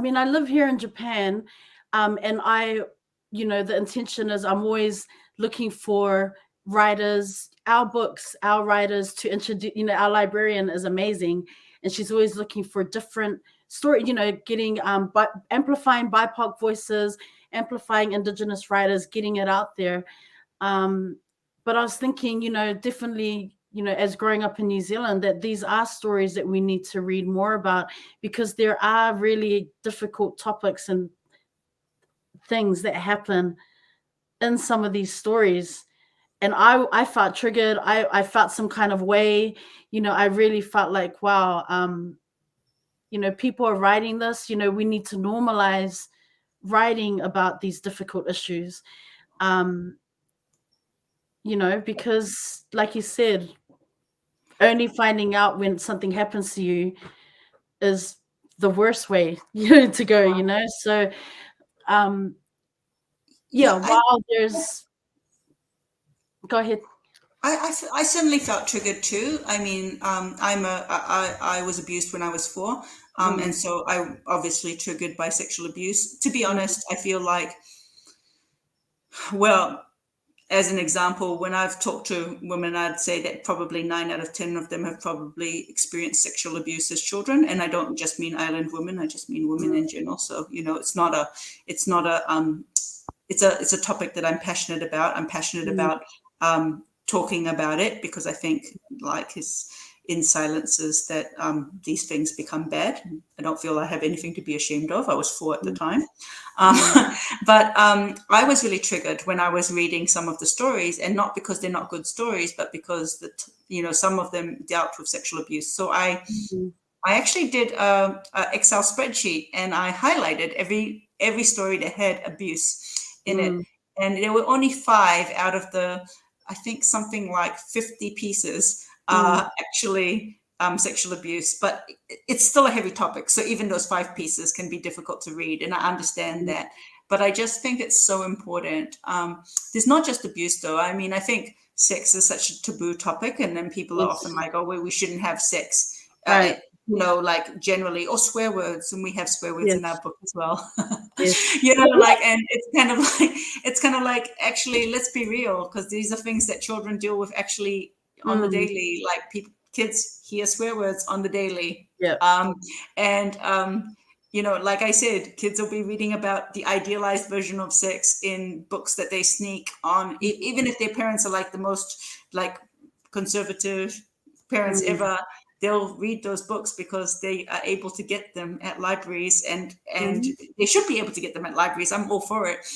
Speaker 3: mean, I live here in Japan, and the intention is I'm always looking for writers, our books, our writers to introduce. Our librarian is amazing, and she's always looking for different story. Getting but amplifying BIPOC voices, amplifying Indigenous writers, getting it out there. Um, but I was thinking, definitely, as growing up in New Zealand, that these are stories that we need to read more about because there are really difficult topics and things that happen in some of these stories. And I felt triggered. I felt some kind of way. I really felt like, wow, people are writing this. We need to normalize writing about these difficult issues. Um, because like you said, only finding out when something happens to you is the worst way to go, so um yeah,
Speaker 2: Yeah,
Speaker 3: while there's go ahead.
Speaker 2: I certainly felt triggered too. I mean, I was abused when I was 4, and
Speaker 3: Mm,
Speaker 2: so I obviously triggered by sexual abuse. To be
Speaker 3: mm,
Speaker 2: honest, I feel like, well, as an example, when I've talked to women, I'd say that probably 9 out of 10 of them have probably experienced sexual abuse as children. And I don't just mean island women; I just mean women in general. So it's a topic that I'm passionate about. I'm passionate about talking about it because I think, like his in silences, that these things become bad. I don't feel I have anything to be ashamed of. I was 4 at the time. But I was really triggered when I was reading some of the stories, and not because they're not good stories, but because some of them dealt with sexual abuse. So I actually did a Excel spreadsheet, and I highlighted every story that had abuse in it. And there were only 5 out of the, I think, something like 50 pieces actually sexual abuse, but it's still a heavy topic. So even those 5 pieces can be difficult to read, and I understand that. But I just think it's so important. There's not just abuse, though. I mean, I think sex is such a taboo topic, and then people are often like, "Oh, well, we shouldn't have sex."
Speaker 3: Right.
Speaker 2: Like generally, or swear words, and we have swear words in our book as well.
Speaker 3: Yes.
Speaker 2: And it's kind of like actually, let's be real, because these are things that children deal with actually on the daily. Like kids hear swear words on the daily.
Speaker 3: Yeah.
Speaker 2: Like I said, kids will be reading about the idealized version of sex in books that they sneak on, even if their parents are like the most like conservative parents ever. They'll read those books because they are able to get them at libraries, and they should be able to get them at libraries. I'm all for it.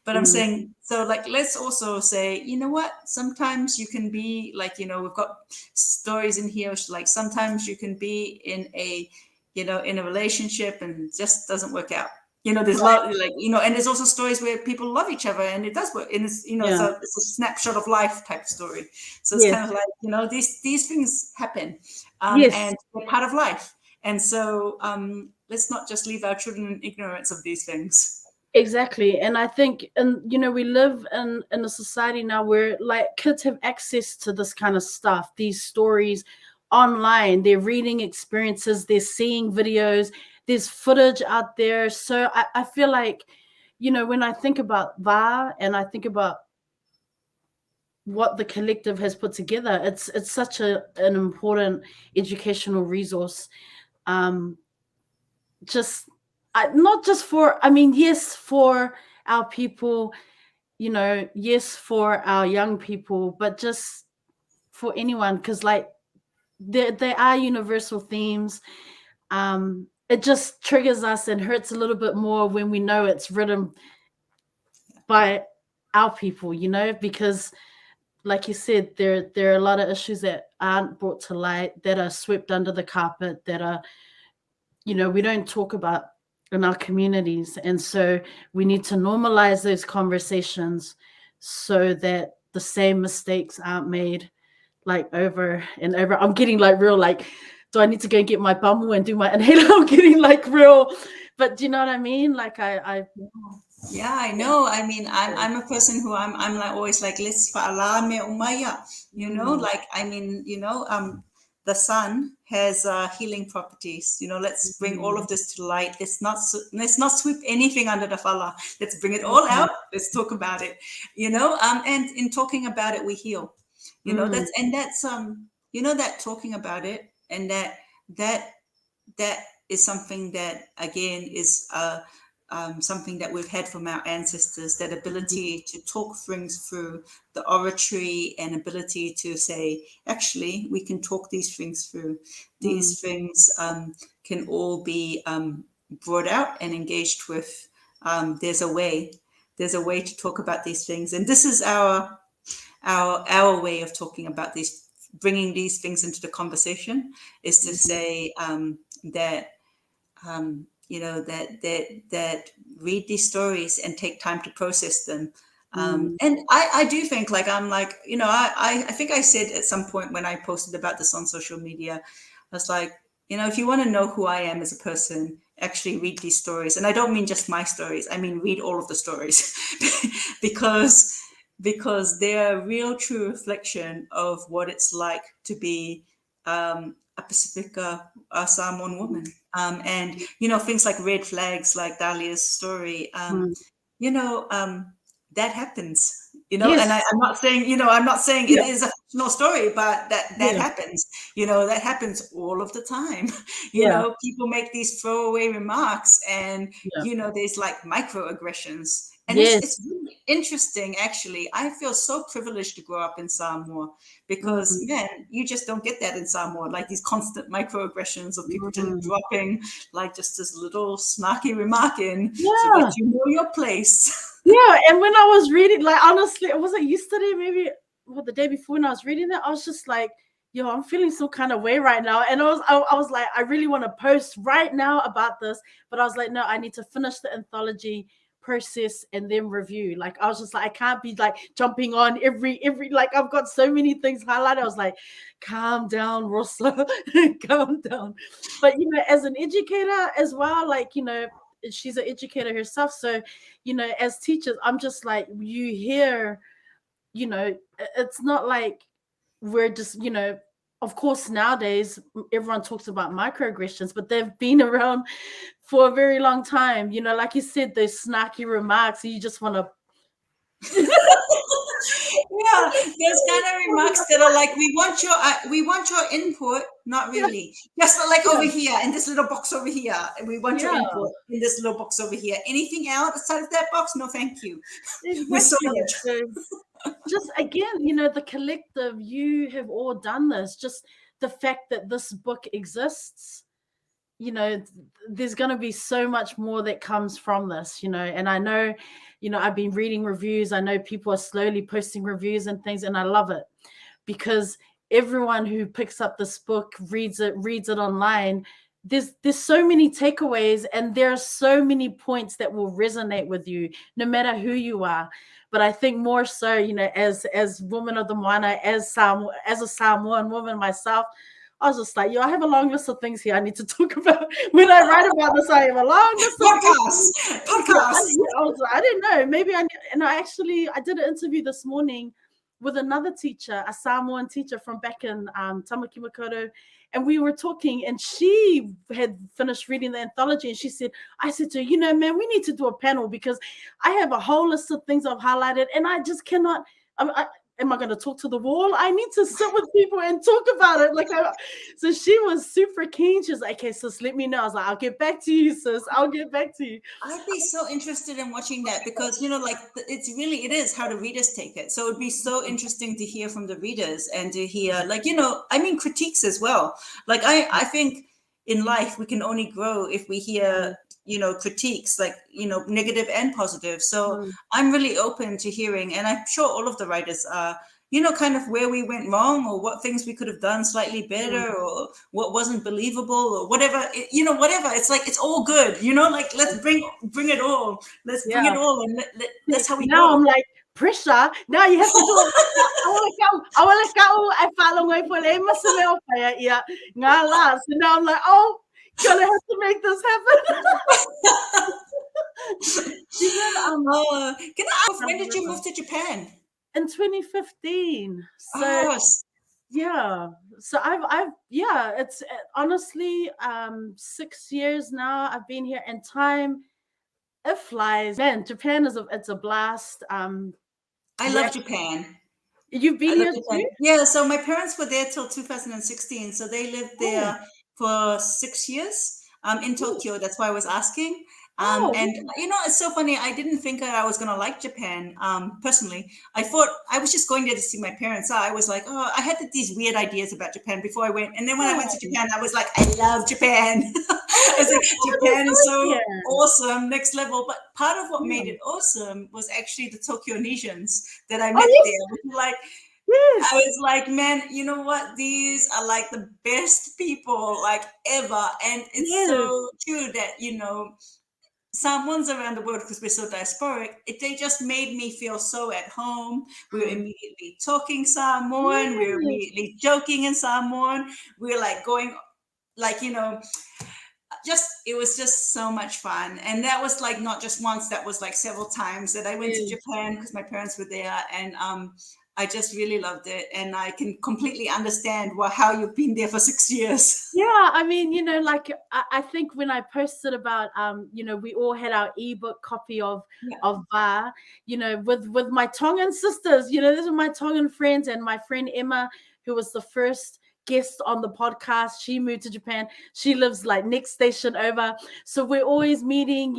Speaker 2: But I'm saying, so like, let's also say, you know what, sometimes you can be like, we've got stories in here, like sometimes you can be in a relationship and it just doesn't work out. There's and there's also stories where people love each other and it does work. And it's, it's a snapshot of life type story. So it's kind of like, these things happen, and they're part of life. And so let's not just leave our children in ignorance of these things.
Speaker 3: Exactly. And I think, and we live in a society now where like kids have access to this kind of stuff, these stories online, they're reading experiences, they're seeing videos, there's footage out there. So I feel like, when I think about VA and I think about what the collective has put together, it's such an important educational resource. Not just for, yes, for our people, yes, for our young people, but just for anyone, because like there are universal themes. It just triggers us and hurts a little bit more when we know it's written by our people, because like you said, there are a lot of issues that aren't brought to light, that are swept under the carpet, that are, we don't talk about in our communities. And so we need to normalize those conversations so that the same mistakes aren't made like over and over. I'm getting like real, like, do I need to go and get my bumble and do my inhaler? I'm getting like real, but do you know what I mean? Like
Speaker 2: Yeah, I know. I mean, I'm a person who I'm like always like, let's fa'ala me umaya, like, I mean, the sun has healing properties. Let's bring all of this to light. Let's not sweep anything under the fala. Let's bring it all out. Let's talk about it. And in talking about it, we heal. That's that talking about it, and that is something that again is something that we've had from our ancestors, that ability to talk things through, the oratory and ability to say, actually, we can talk these things through. These things can all be brought out and engaged with. There's a way to talk about these things. And this is our way of talking about these, bringing these things into the conversation, is to say that that read these stories and take time to process them. And I do think, like, I'm like, I think I said at some point when I posted about this on social media, I was like, if you want to know who I am as a person, actually read these stories. And I don't mean just my stories. I mean, read all of the stories because they're a real true reflection of what it's like to be a Pasifika, a Samoan woman. And, things like red flags, like Dahlia's story, that happens, and
Speaker 3: Yes.
Speaker 2: I'm not saying, it
Speaker 3: Yeah.
Speaker 2: is a fictional story, but that
Speaker 3: Yeah.
Speaker 2: happens, that happens all of the time.
Speaker 3: Yeah.
Speaker 2: People make these throwaway remarks, and,
Speaker 3: Yeah.
Speaker 2: there's like microaggressions. And
Speaker 3: Yes.
Speaker 2: it's really interesting, actually. I feel so privileged to grow up in Samoa because, man, you just don't get that in Samoa, like these constant microaggressions of people just dropping like just this little snarky remark in so that
Speaker 3: Yeah.
Speaker 2: you know your place.
Speaker 3: Yeah. And when I was reading, like, honestly, was it yesterday, maybe, or the day before, when I was reading that, I was just like, yo, I'm feeling some kind of way right now. And I was like, I really want to post right now about this, but I was like, no, I need to finish the anthology process and then review. Like, I was just like, I can't be like jumping on every like, I've got so many things highlighted. I was like, calm down, Rosa. Calm down. But as an educator as well, like, she's an educator herself, so as teachers, I'm just like, you hear, it's not like we're just, of course, nowadays everyone talks about microaggressions, but they've been around for a very long time. Like you said, those snarky remarks, and you just want to.
Speaker 2: Yeah, those kind of remarks that are like, we want your input, not really. Just like over here in this little box over here, and we want your input in this little box over here. Anything outside of that box? No, thank you. We're so
Speaker 3: Exactly. Just again, the collective, you have all done this. Just the fact that this book exists, there's going to be so much more that comes from this, and I know, I've been reading reviews. I know people are slowly posting reviews and things, and I love it because everyone who picks up this book reads it online. There's so many takeaways, and there are so many points that will resonate with you no matter who you are. But I think more so, as woman of the Moana, as a Samoan woman myself, I was just like, I have a long list of things here I need to talk about. When I write about this, I have a long list of
Speaker 2: podcasts.
Speaker 3: I didn't know. Maybe I did an interview this morning with another teacher, a Samoan teacher from back in Tamaki Makaurau, and we were talking, and she had finished reading the anthology, and I said to her, man, we need to do a panel because I have a whole list of things I've highlighted, and I just cannot. Am I going to talk to the wall? I need to sit with people and talk about it. So she was super keen. She was like, okay, sis, let me know. I was like, I'll get back to you, sis. I'll get back to you.
Speaker 2: I'd be so interested in watching that because, it is how the readers take it. So it'd be so interesting to hear from the readers and to hear, critiques as well. Like, I think in life, we can only grow if we hear, critiques, negative and positive. So I'm really open to hearing, and I'm sure all of the writers are, kind of where we went wrong or what things we could have done slightly better or what wasn't believable or whatever, whatever. It's like, it's all good, let's bring it all. Let's bring it all. And that's how we
Speaker 3: now
Speaker 2: go.
Speaker 3: I'm like, pressure. Now you have to do it. I want to go. I follow away for them. Yeah. So now I'm like, gonna have to make this happen.
Speaker 2: Can I ask, when did you move to Japan?
Speaker 3: In 2015. So yeah. So it's honestly 6 years now I've been here, and time, it flies. Man, Japan it's a blast.
Speaker 2: I love Japan.
Speaker 3: You've been here too?
Speaker 2: Yeah, so my parents were there till 2016. So they lived there for 6 years in Tokyo. That's why I was asking. And it's so funny. I didn't think that I was going to like Japan personally. I thought I was just going there to see my parents. I was like, I had these weird ideas about Japan before I went. And then when I went to Japan, I was like, I love Japan. I was like, Japan is so awesome, next level. But part of what made it awesome was actually the Tokyo-nesians that I met there. I was like, man, you know what? These are like the best people like ever. And it's so true that, Samoans around the world, because we're so diasporic, they just made me feel so at home. We were immediately talking Samoan. We were immediately joking in Samoan. We were like going, it was just so much fun. And that was like not just once, that was like several times that I went to Japan because my parents were there. And I just really loved it, and I can completely understand how you've been there for 6 years.
Speaker 3: Yeah, I mean, like I think when I posted about, we all had our ebook copy of VA, with my Tongan sisters. These are my Tongan friends, and my friend Emma, who was the first guest on the podcast. She moved to Japan. She lives like next station over. So we're always meeting.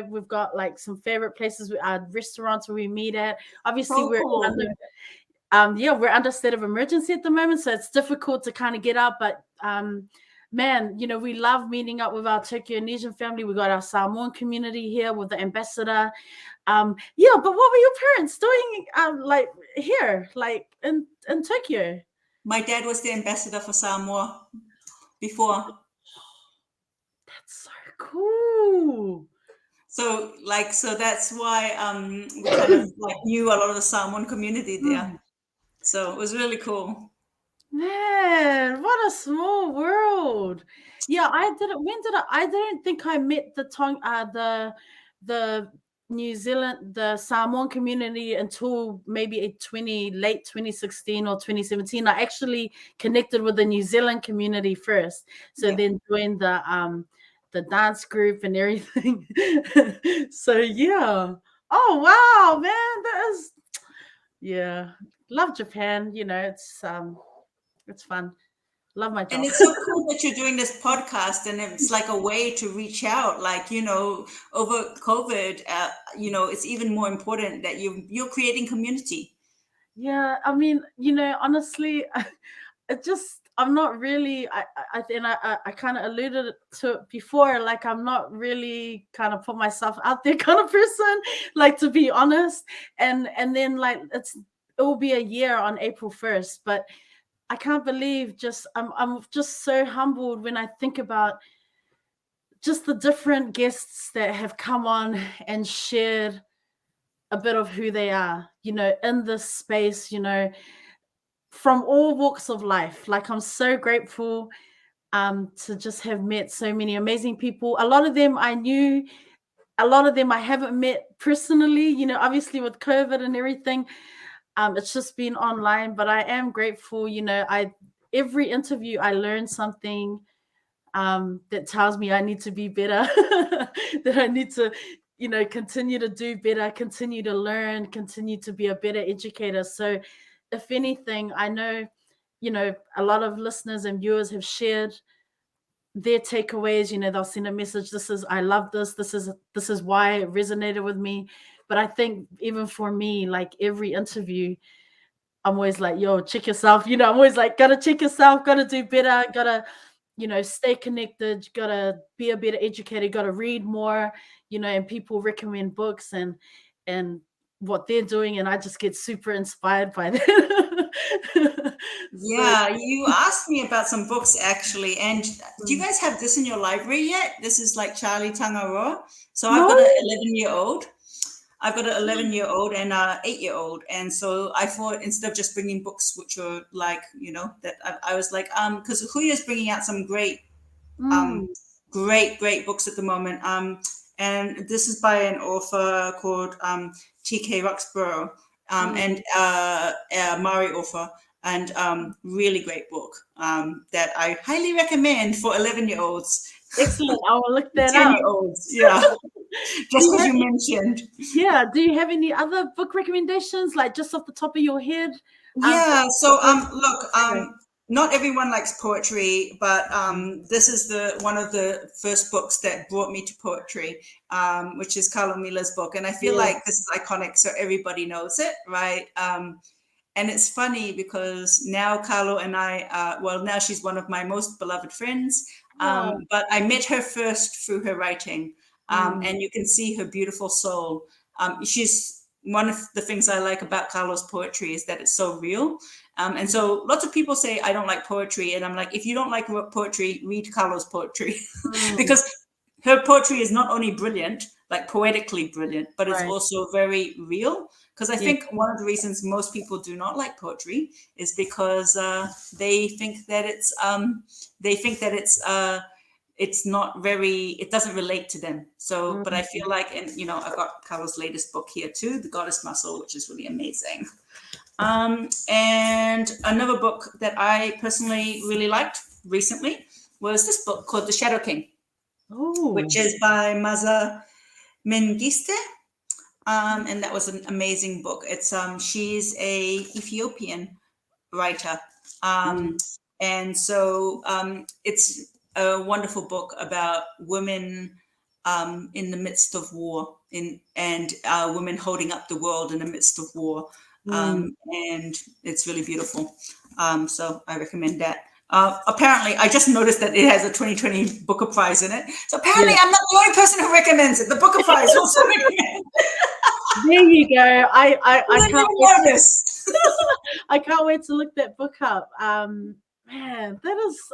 Speaker 3: We've got like some favorite places, restaurants where we meet at. Obviously, we're we're under state of emergency at the moment, so it's difficult to kind of get out. But man, we love meeting up with our Tokyo-Indonesian family. We got our Samoan community here with the ambassador. But what were your parents doing like here, like in Tokyo?
Speaker 2: My dad was the ambassador for Samoa before.
Speaker 3: That's so cool.
Speaker 2: So that's why we kind of like knew a lot of the Samoan community there. So it was really cool.
Speaker 3: Man, what a small world. Yeah, I don't think I met the New Zealand, the Samoan community until maybe late 2016 or 2017. I actually connected with the New Zealand community first. So then joined the dance group and everything. So yeah. Oh wow, man. That is love Japan. It's fun. Love my job.
Speaker 2: And it's so cool that you're doing this podcast, and it's like a way to reach out. Like, over COVID, it's even more important that you're creating community.
Speaker 3: Yeah, I mean, honestly, I'm not really. I kind of alluded to it before. Like, I'm not really kind of put myself out there kind of person. Like, to be honest, and then like it will be a year on April 1st, but I can't believe I'm just so humbled when I think about just the different guests that have come on and shared a bit of who they are, in this space, from all walks of life. Like, I'm so grateful to just have met so many amazing people. A lot of them I knew, a lot of them I haven't met personally, obviously with COVID and everything. It's just been online, but I am grateful. Every interview I learn something that tells me I need to be better, that I need to, continue to do better, continue to learn, continue to be a better educator. So if anything, I know, a lot of listeners and viewers have shared their takeaways. They'll send a message. I love this. This is why it resonated with me. But I think even for me, like every interview, I'm always like, yo, check yourself. I'm always like, gotta check yourself, gotta do better, gotta, stay connected, gotta be a better educator, gotta read more, and people recommend books and what they're doing. And I just get super inspired by that.
Speaker 2: Yeah, you asked me about some books actually. And do you guys have this in your library yet? This is like Charlie Tangaroa. So I've got an 11-year-old. I've got an 11-year-old and an 8-year-old. And so I thought, instead of just bringing books which are like, that I was like, because Huya is bringing out some great books at the moment. And this is by an author called T.K. Roxburgh and Maori author. And really great book that I highly recommend for 11-year-olds.
Speaker 3: Excellent. I will look that up.
Speaker 2: 10-year-olds, yeah. Just because you mentioned.
Speaker 3: Yeah. Do you have any other book recommendations, like just off the top of your head?
Speaker 2: Yeah. So look, not everyone likes poetry, but this is one of the first books that brought me to poetry, which is Carlo Mila's book, and I feel like this is iconic, so everybody knows it, right? And it's funny because now Carlo and I, now she's one of my most beloved friends, but I met her first through her writing, and you can see her beautiful soul. She's one of the things I like about Carlo's poetry is that it's so real. And so lots of people say, I don't like poetry. And I'm like, if you don't like poetry, read Carlo's poetry, because her poetry is not only brilliant, like poetically brilliant, but it's also very real. Because I think one of the reasons most people do not like poetry is because they think that it's not very, it doesn't relate to them. So, but I feel like, and I've got Carlo's latest book here too, The Goddess Muscle, which is really amazing. And another book that I personally really liked recently was this book called The Shadow King, which is by Maza Mengiste. And that was an amazing book. It's she's a Ethiopian writer, and so it's a wonderful book about women in the midst of war, and women holding up the world in the midst of war, and it's really beautiful. So I recommend that. Apparently, I just noticed that it has a 2020 Booker Prize in it. So apparently, I'm not the only person who recommends it. The Booker Prize also recommends.
Speaker 3: There you go. I can't wait.
Speaker 2: This.
Speaker 3: I can't wait to look that book up. Man, that is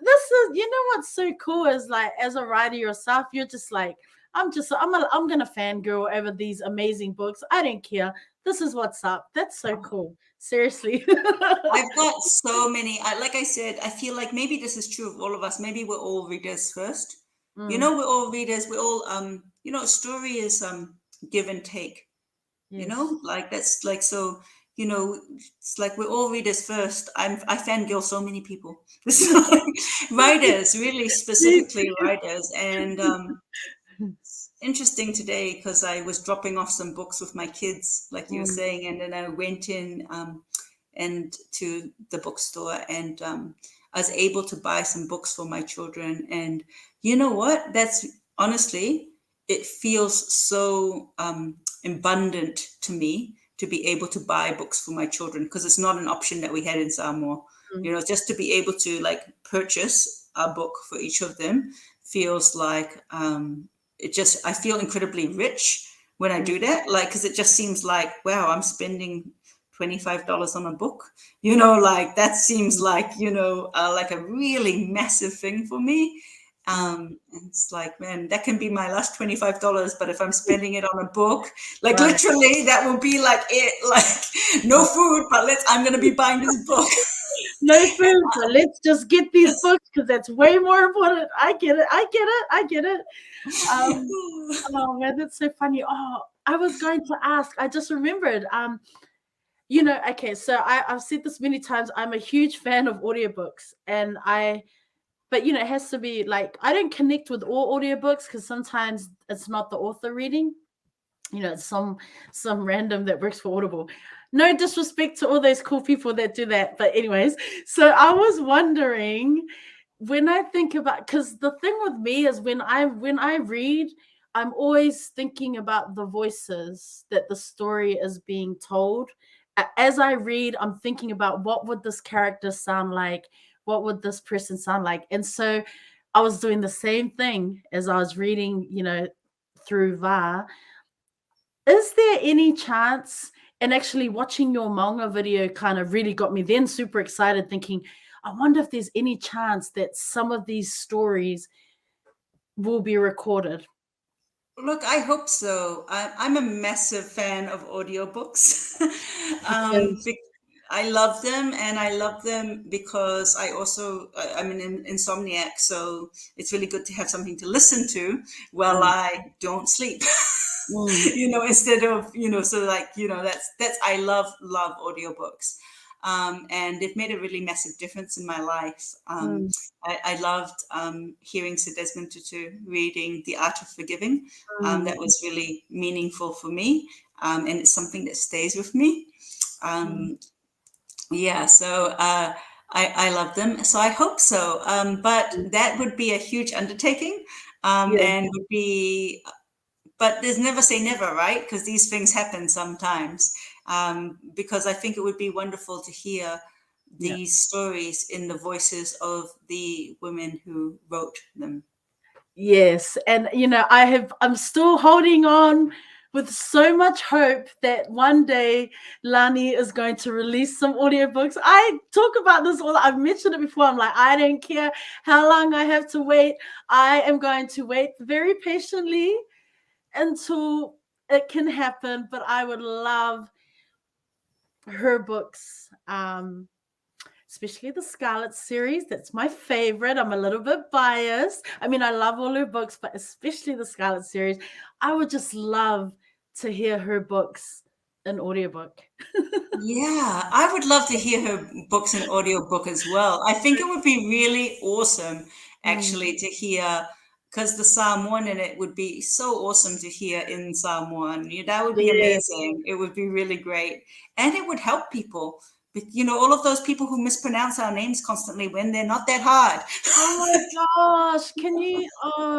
Speaker 3: this is, you know what's so cool is, like, as a writer yourself, you're just like, I'm gonna fangirl over these amazing books. I don't care. This is what's up. That's so cool. Seriously.
Speaker 2: I've got so many. Like I said, I feel like maybe this is true of all of us. Maybe we're all readers first. You know, we're all readers. We're all you know, a story is give and take.
Speaker 3: Yes.
Speaker 2: You know, like that's like, so, you know, it's like we're all readers first. I fangirl so many people. Writers, really specifically writers. And it's interesting today because I was dropping off some books with my kids, like you were saying, and then I went in and to the bookstore, and I was able to buy some books for my children. And you know what? That's honestly, it feels so abundant to me to be able to buy books for my children, because it's not an option that we had in Samoa. You know, just to be able to like purchase a book for each of them feels like I feel incredibly rich when I do that, like, because it just seems like, wow, I'm spending $25 on a book, you know, like that seems like, you know, like a really massive thing for me. It's like, man, that can be my last $25, but if I'm spending it on a book, like literally that will be like it, like no food, but I'm gonna be buying this book.
Speaker 3: No food, but let's just get these books because that's way more important. I get it. Oh man, that's so funny. Oh, I was going to ask, I just remembered. You know, okay, so I've said this many times, I'm a huge fan of audiobooks, but you know, it has to be like, I don't connect with all audiobooks because sometimes it's not the author reading. You know, it's some random that works for Audible. No disrespect to all those cool people that do that, but anyways, so I was wondering, when I think about, because the thing with me is when I read, I'm always thinking about the voices that the story is being told. As I read, I'm thinking about what would this character sound like, what would this person sound like, and so I was doing the same thing as I was reading, you know, through VAR. Is there any chance, and actually watching your manga video kind of really got me then super excited, thinking, I wonder if there's any chance that some of these stories will be recorded.
Speaker 2: Look, I hope so. I'm a massive fan of audiobooks. I love them, and I love them because I'm an insomniac, so it's really good to have something to listen to while I don't sleep. You know, instead of, you know, so like, you know, that's I love audiobooks. And they've made a really massive difference in my life. I loved hearing Sir Desmond Tutu reading The Art of Forgiving. That was really meaningful for me, and it's something that stays with me. Yeah, so I love them. So I hope so. But that would be a huge undertaking, and would be. But there's never say never, right? Because these things happen sometimes. Because I think it would be wonderful to hear these stories in the voices of the women who wrote them.
Speaker 3: Yes, and you know, I'm still holding on with so much hope that one day Lani is going to release some audiobooks. I talk about this all, I've mentioned it before. I'm like, I don't care how long I have to wait. I am going to wait very patiently until it can happen. But I would love her books, especially the Scarlet series. That's my favorite. I'm a little bit biased. I mean, I love all her books, but especially the Scarlet series. I would just love to hear her books an audiobook.
Speaker 2: Yeah, I would love to hear her books in audiobook as well. I think it would be really awesome actually to hear, because the Samoan in it would be so awesome to hear in Samoan. That would be
Speaker 3: Yeah.
Speaker 2: amazing. It would be really great. And it would help people. But, all of those people who mispronounce our names constantly when they're not that hard.
Speaker 3: Oh my gosh, can you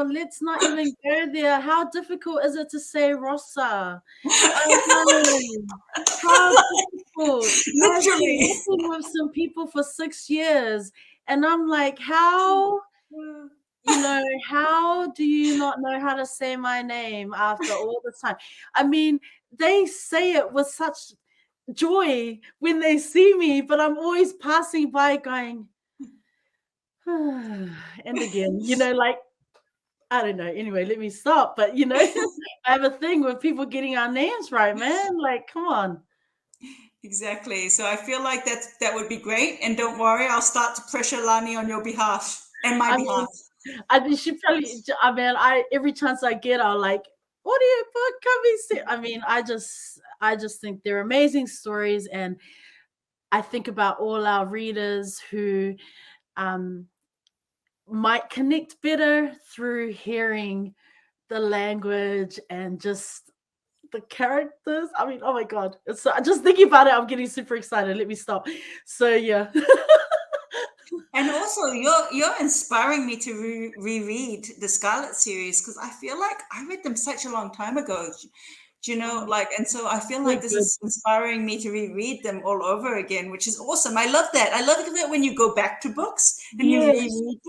Speaker 3: let's not even go there. How difficult is it to say Rosa? Oh no. How difficult. I've been
Speaker 2: Literally.
Speaker 3: working with some people for 6 years and I'm like, how how do you not know how to say my name after all the time? I mean, they say it with such joy when they see me, but I'm always passing by going, and again, like, I don't know. Anyway, let me stop. But, I have a thing with people getting our names right, man. Like, come on.
Speaker 2: Exactly. So I feel like that would be great. And don't worry, I'll start to pressure Lani on your behalf and my
Speaker 3: I
Speaker 2: behalf.
Speaker 3: mean, I think she probably, every chance I get, I'll like, audiobook coming soon. I mean, I just think they're amazing stories. And I think about all our readers who might connect better through hearing the language and just the characters. I mean, oh my god, it's just thinking about it, I'm getting super excited. Let me stop. So yeah.
Speaker 2: And also, you're inspiring me to reread the Scarlet series, because I feel like I read them such a long time ago. And so I feel like this is inspiring me to reread them all over again, which is awesome. I love that. I love that when you go back to books and you reread them.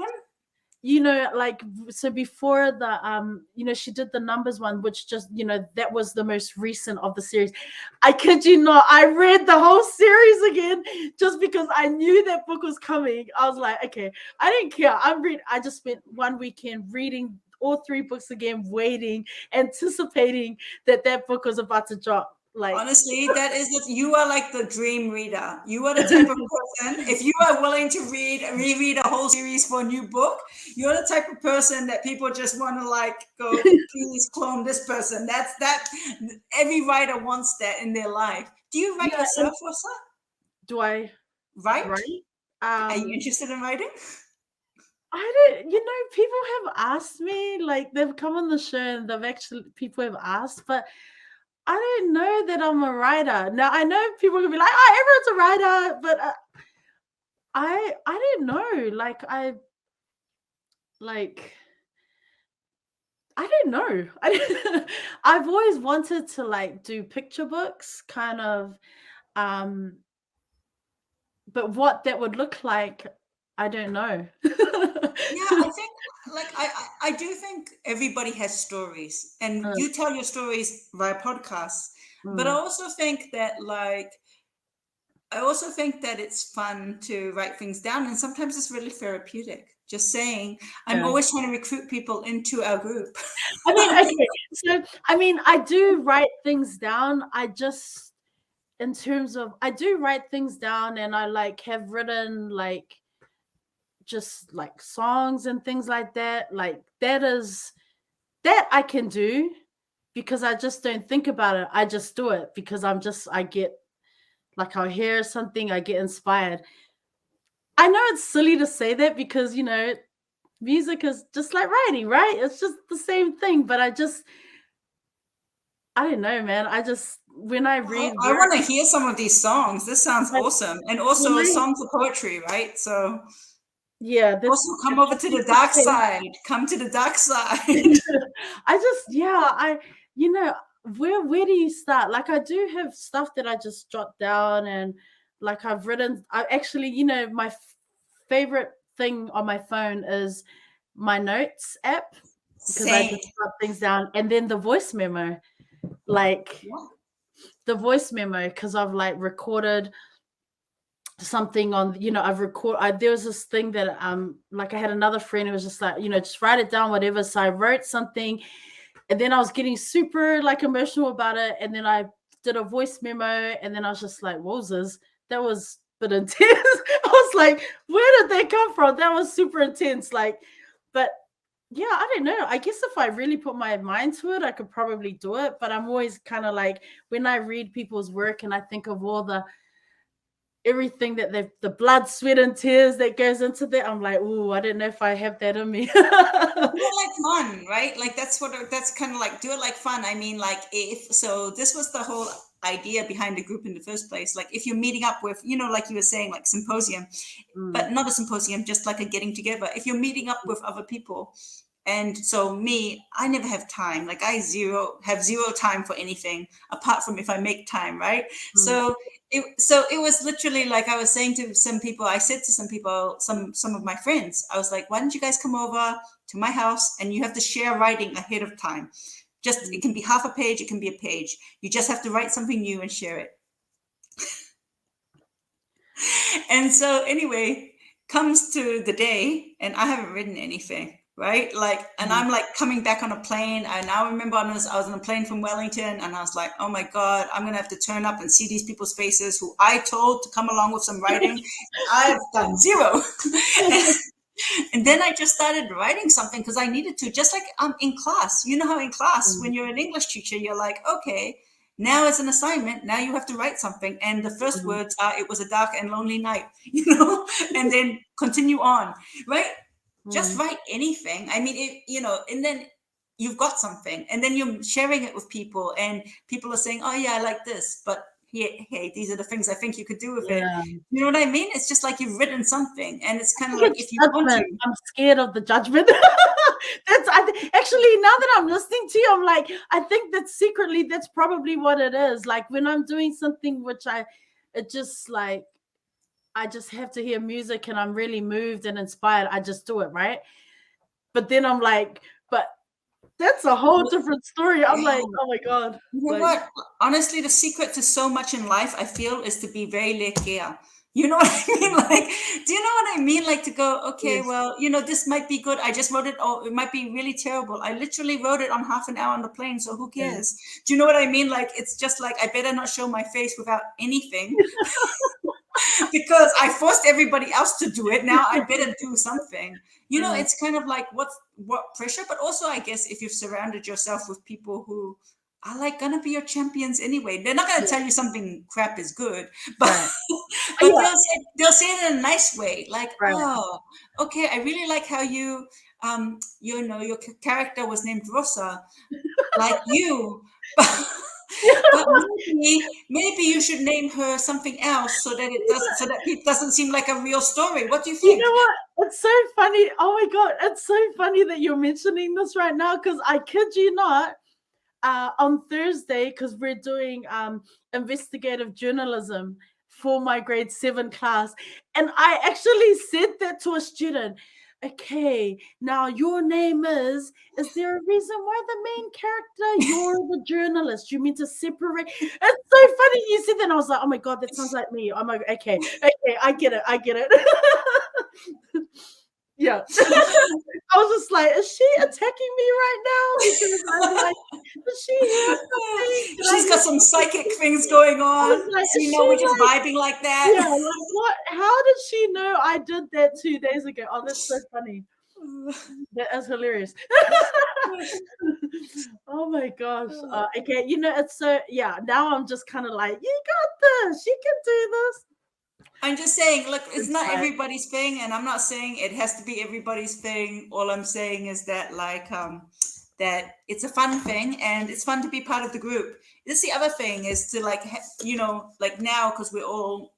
Speaker 3: Like, so before the she did the Numbers one, which just that was the most recent of the series. I kid you not, I read the whole series again just because I knew that book was coming. I was like, okay, I didn't care. I just spent one weekend reading all 3 books again, waiting, anticipating that book was about to drop. Like,
Speaker 2: honestly, you are like the dream reader. You are the type of person, if you are willing to reread a whole series for a new book, you're the type of person that people just want to like go, please clone this person. That every writer wants that in their life. Do you write yourself, Rosa?
Speaker 3: Do I
Speaker 2: write? Are you
Speaker 3: Um,
Speaker 2: interested in writing?
Speaker 3: I don't, people have asked me, like, they've come on the show and people have asked, but I don't know that I'm a writer. Now, I know people can be like, oh, everyone's a writer, but I don't know. I don't know. I've always wanted to like do picture books, kind of, but what that would look like, I don't know.
Speaker 2: Yeah, I think I do think everybody has stories, and you tell your stories via podcasts. But I also think that it's fun to write things down, and sometimes it's really therapeutic. Just saying, I'm always trying to recruit people into our group.
Speaker 3: I mean, okay. So, I do write things down. I do write things down, and I like have written like just like songs and things like that. Like that I can do because I just don't think about it. I just do it because I get like, I'll hear something, I get inspired. I know it's silly to say that because, music is just like writing, right? It's just the same thing. But I don't know, man. When I read,
Speaker 2: I want to hear some of these songs. This sounds awesome. And also, songs are poetry, right? So
Speaker 3: yeah,
Speaker 2: also come over to the dark side. Come to the dark side.
Speaker 3: where do you start? Like, I do have stuff that I just jot down, and like I've written. I actually, my favorite thing on my phone is my notes app because I just jot things down, and then the voice memo, because I've like recorded something on, there was this thing that like I had another friend who was just like, just write it down, whatever. So I wrote something, and then I was getting super like emotional about it, and then I did a voice memo, and then I was just like, Moses, that was a bit intense. I was like, where did they come from? That was super intense. Like, but yeah, I don't know. I guess if I really put my mind to it, I could probably do it. But I'm always kind of like, when I read people's work and I think of all the everything that the blood, sweat, and tears that goes into that, I'm like, ooh, I don't know if I have that in me.
Speaker 2: Do it like fun, right? Like that's kind of like, do it like fun. I mean, like, if so, this was the whole idea behind the group in the first place. Like, if you're meeting up with, like you were saying, like symposium, but not a symposium, just like a getting together. If you're meeting up with other people, and so I never have time. Like, I have zero time for anything apart from if I make time, right? So it was literally like, I was saying to some people, I said to some people, some of my friends, I was like, why don't you guys come over to my house, and you have to share writing ahead of time. Just, it can be half a page, it can be a page. You just have to write something new and share it. And so anyway, comes to the day, and I haven't written anything. Right? Like, and I'm like coming back on a plane. And I remember I was on a plane from Wellington, and I was like, oh my God, I'm going to have to turn up and see these people's faces who I told to come along with some writing. I've done zero. And then I just started writing something because I needed to, just like in class. You know how in class, when you're an English teacher, you're like, okay, now it's an assignment. Now you have to write something. And the first words are, it was a dark and lonely night, and then continue on, right? Just write anything. I mean, and then you've got something, and then you're sharing it with people, and people are saying, oh yeah, I like this, but hey, these are the things I think you could do with it. You know what I mean? It's just like you've written something, and it's kind of like, if you want to.
Speaker 3: I'm scared of the judgment. Actually, now that I'm listening to you, I'm like, I think that secretly that's probably what it is. Like, when I'm doing something which I just have to hear music and I'm really moved and inspired, I just do it, right? But then I'm like, but that's a whole different story. I'm like, oh my God.
Speaker 2: You know what? Honestly, the secret to so much in life, I feel, is to be very lekia. You know what I mean? Like, do you know what I mean? Like, to go, okay, well, this might be good. I just wrote it. Oh, it might be really terrible. I literally wrote it on half an hour on the plane. So who cares? Do you know what I mean? Like, it's just like, I better not show my face without anything. Because I forced everybody else to do it. Now I better do something. It's kind of like, what pressure, but also, I guess, if you've surrounded yourself with people who are like gonna be your champions anyway, they're not gonna tell you something crap is good, but they'll say it in a nice way, like, oh, okay, I really like how you your character was named Rosa, like you. But maybe you should name her something else so that it doesn't seem like a real story. What do you think?
Speaker 3: You know what? It's so funny. Oh my God, it's so funny that you're mentioning this right now, because I kid you not, on Thursday, because we're doing investigative journalism for my grade 7 class, and I actually said that to a student. Okay, now your name is there a reason why the main character, you're the journalist? You mean to separate? It's so funny you said that. And I was like, oh my God, that sounds like me. I'm like, okay, I get it. Yeah. I was just like, is she attacking me right now? Because I'm like, does she hear something?
Speaker 2: She's got some psychic things going on.
Speaker 3: Like,
Speaker 2: we're just vibing like that.
Speaker 3: Yeah, like, what? How did she know I did that 2 days ago? Oh, that's so funny. That is hilarious. Oh my gosh. Okay, it's so, now I'm just kind of like, you got this. You can do this.
Speaker 2: I'm just saying, look, it's not everybody's thing, and I'm not saying it has to be everybody's thing. All I'm saying is that, like, that it's a fun thing, and it's fun to be part of the group. This the other thing is to, like, like now, because we're all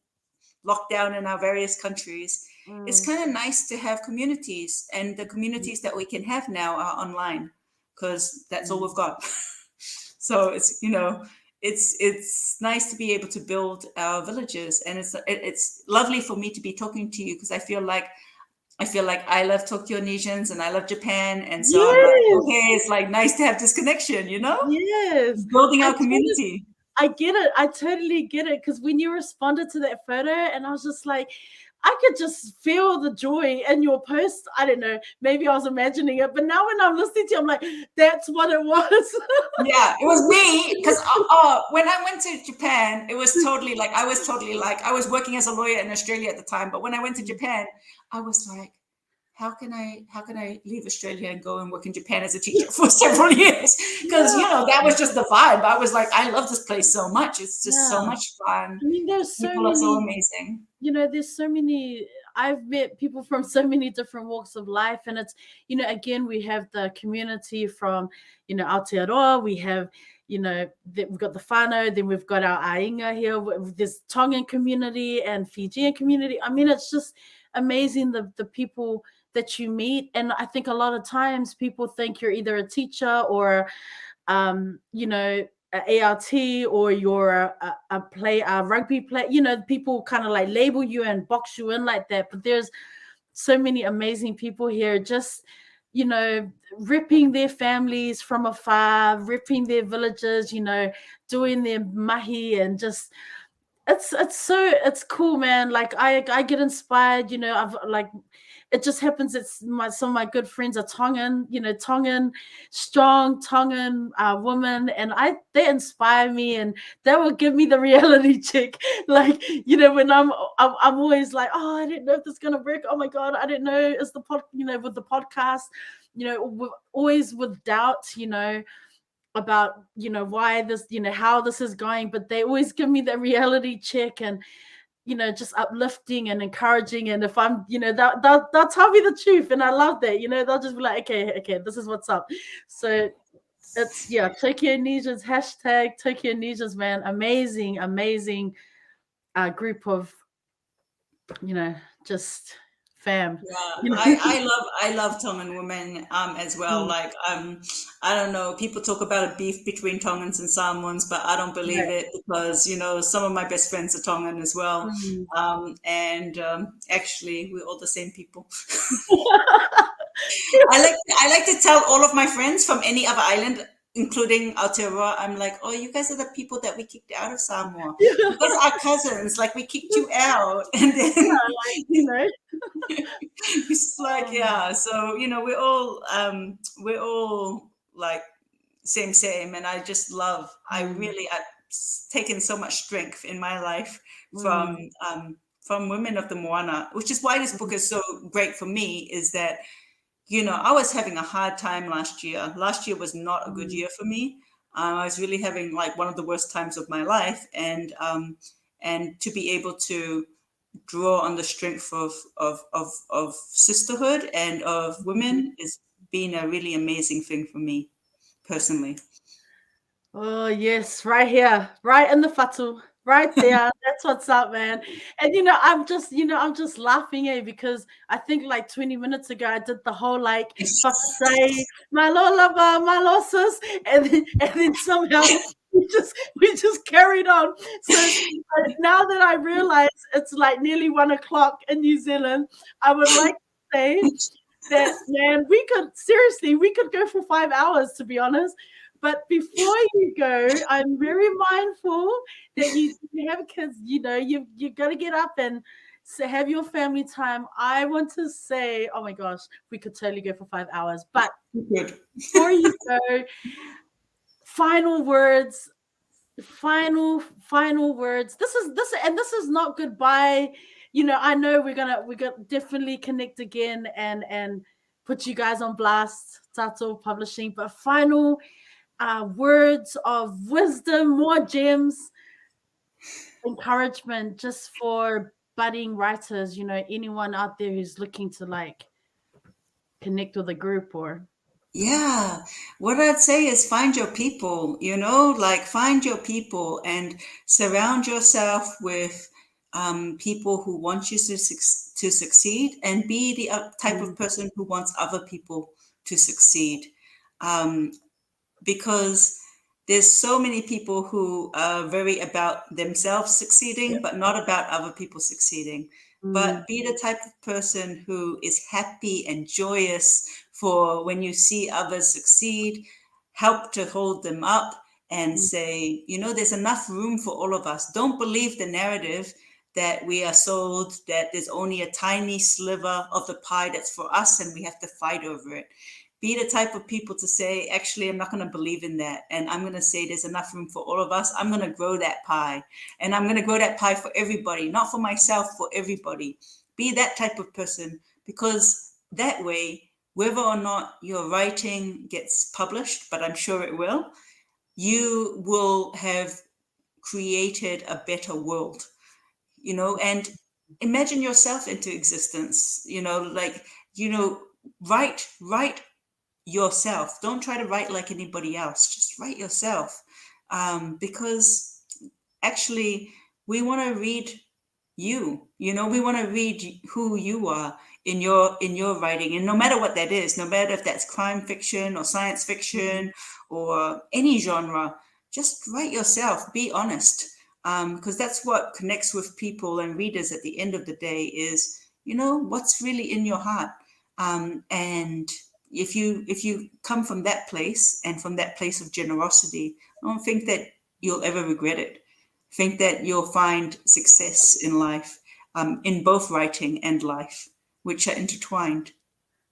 Speaker 2: locked down in our various countries, it's kind of nice to have communities, and the communities that we can have now are online, because that's all we've got. So it's, it's nice to be able to build our villages, and it's lovely for me to be talking to you, because I feel like I love Tokyo-nesians and I love Japan, and so I'm like, okay, it's like nice to have this connection,
Speaker 3: Yes,
Speaker 2: building our community.
Speaker 3: I get it. I totally get it, because when you responded to that photo, and I was just like, I could just feel the joy in your post. I don't know. Maybe I was imagining it, but now when I'm listening to you, I'm like, that's what it was.
Speaker 2: Yeah, it was me. Because when I went to Japan, it was totally like, I was working as a lawyer in Australia at the time. But when I went to Japan, I was like, how can I leave Australia and go and work in Japan as a teacher for several years? Because that was just the vibe. I was like, I love this place so much. It's just so much fun.
Speaker 3: I mean, there's so
Speaker 2: People
Speaker 3: many,
Speaker 2: are so amazing.
Speaker 3: There's so many. I've met people from so many different walks of life, and it's, again, we have the community from, Aotearoa. We have, we've got the whānau, then we've got our ainga here. There's Tongan community and Fijian community. I mean, it's just amazing the people that you meet. And I think a lot of times people think you're either a teacher or, a ART, or you're a rugby player. People kind of like label you and box you in like that. But there's so many amazing people here, just ripping their families from afar, ripping their villages, doing their mahi, and just it's cool, man. Like I get inspired, I've like, it just happens that some of my good friends are Tongan, strong Tongan women, and they inspire me, and they will give me the reality check. Like, when I'm always like, oh, I didn't know if this is gonna work. Oh my god, I didn't know it's the with the podcast, always with doubt, about why this, how this is going, but they always give me the reality check, and just uplifting and encouraging. And if I'm, they'll tell me the truth, and I love that. They'll just be like, okay, this is what's up. So it's Tokyo Nesians, hashtag Tokyo Nesians, man. Amazing group of just fam.
Speaker 2: I love Tongan women as well. Like I don't know, people talk about a beef between Tongans and Samoans, but I don't believe it, because some of my best friends are Tongan as well. And actually we're all the same people. I like to tell all of my friends from any other island, including Aotearoa, I'm like, oh, you guys are the people that we kicked out of Samoa. You guys are our cousins. Like, we kicked you out. And then, it's like, So, we're all like same. And I just love, I've taken so much strength in my life from women of the Moana, which is why this book is so great for me, is that I was having a hard time last year. Last year was not a good year for me. I was really having like one of the worst times of my life, and to be able to draw on the strength of sisterhood and of women is been a really amazing thing for me personally.
Speaker 3: Oh yes, right here, right in the fatu. Right there, that's what's up, man. And I'm just laughing, because I think like 20 minutes ago I did the whole like say my lover, my losses, and then somehow we just carried on. So now that I realize it's like nearly 1:00 in New Zealand, I would like to say that, man, we could go for 5 hours, to be honest. But before you go, I'm very mindful that you have kids. You've got to get up and have your family time. I want to say, oh my gosh, we could totally go for 5 hours. But before you go, final words. This is not goodbye. I know we're gonna definitely connect again and put you guys on blast, Tatou Publishing. But final words of wisdom, more gems, encouragement, just for budding writers, anyone out there who's looking to like connect with a group or.
Speaker 2: Yeah, what I'd say is find your people, find your people and surround yourself with people who want you to succeed, and be the type of person who wants other people to succeed. Because there's so many people who are very about themselves succeeding, but not about other people succeeding. But be the type of person who is happy and joyous for when you see others succeed, help to hold them up and say, there's enough room for all of us. Don't believe the narrative that we are sold, that there's only a tiny sliver of the pie that's for us and we have to fight over it. Be the type of people to say, actually, I'm not going to believe in that. And I'm going to say there's enough room for all of us. I'm going to grow that pie. And I'm going to grow that pie for everybody, not for myself, for everybody. Be that type of person, because that way, whether or not your writing gets published, but I'm sure it will, you will have created a better world, and imagine yourself into existence, write yourself. Don't try to write like anybody else. Just write yourself. Because actually we want to read we want to read who you are in your writing, and no matter what that is, no matter if that's crime fiction or science fiction or any genre, just write yourself. Be honest, because that's what connects with people and readers at the end of the day is what's really in your heart. And if you come from that place, and from that place of generosity, I don't think that you'll ever regret it. Think that you'll find success in life, in both writing and life, which are intertwined.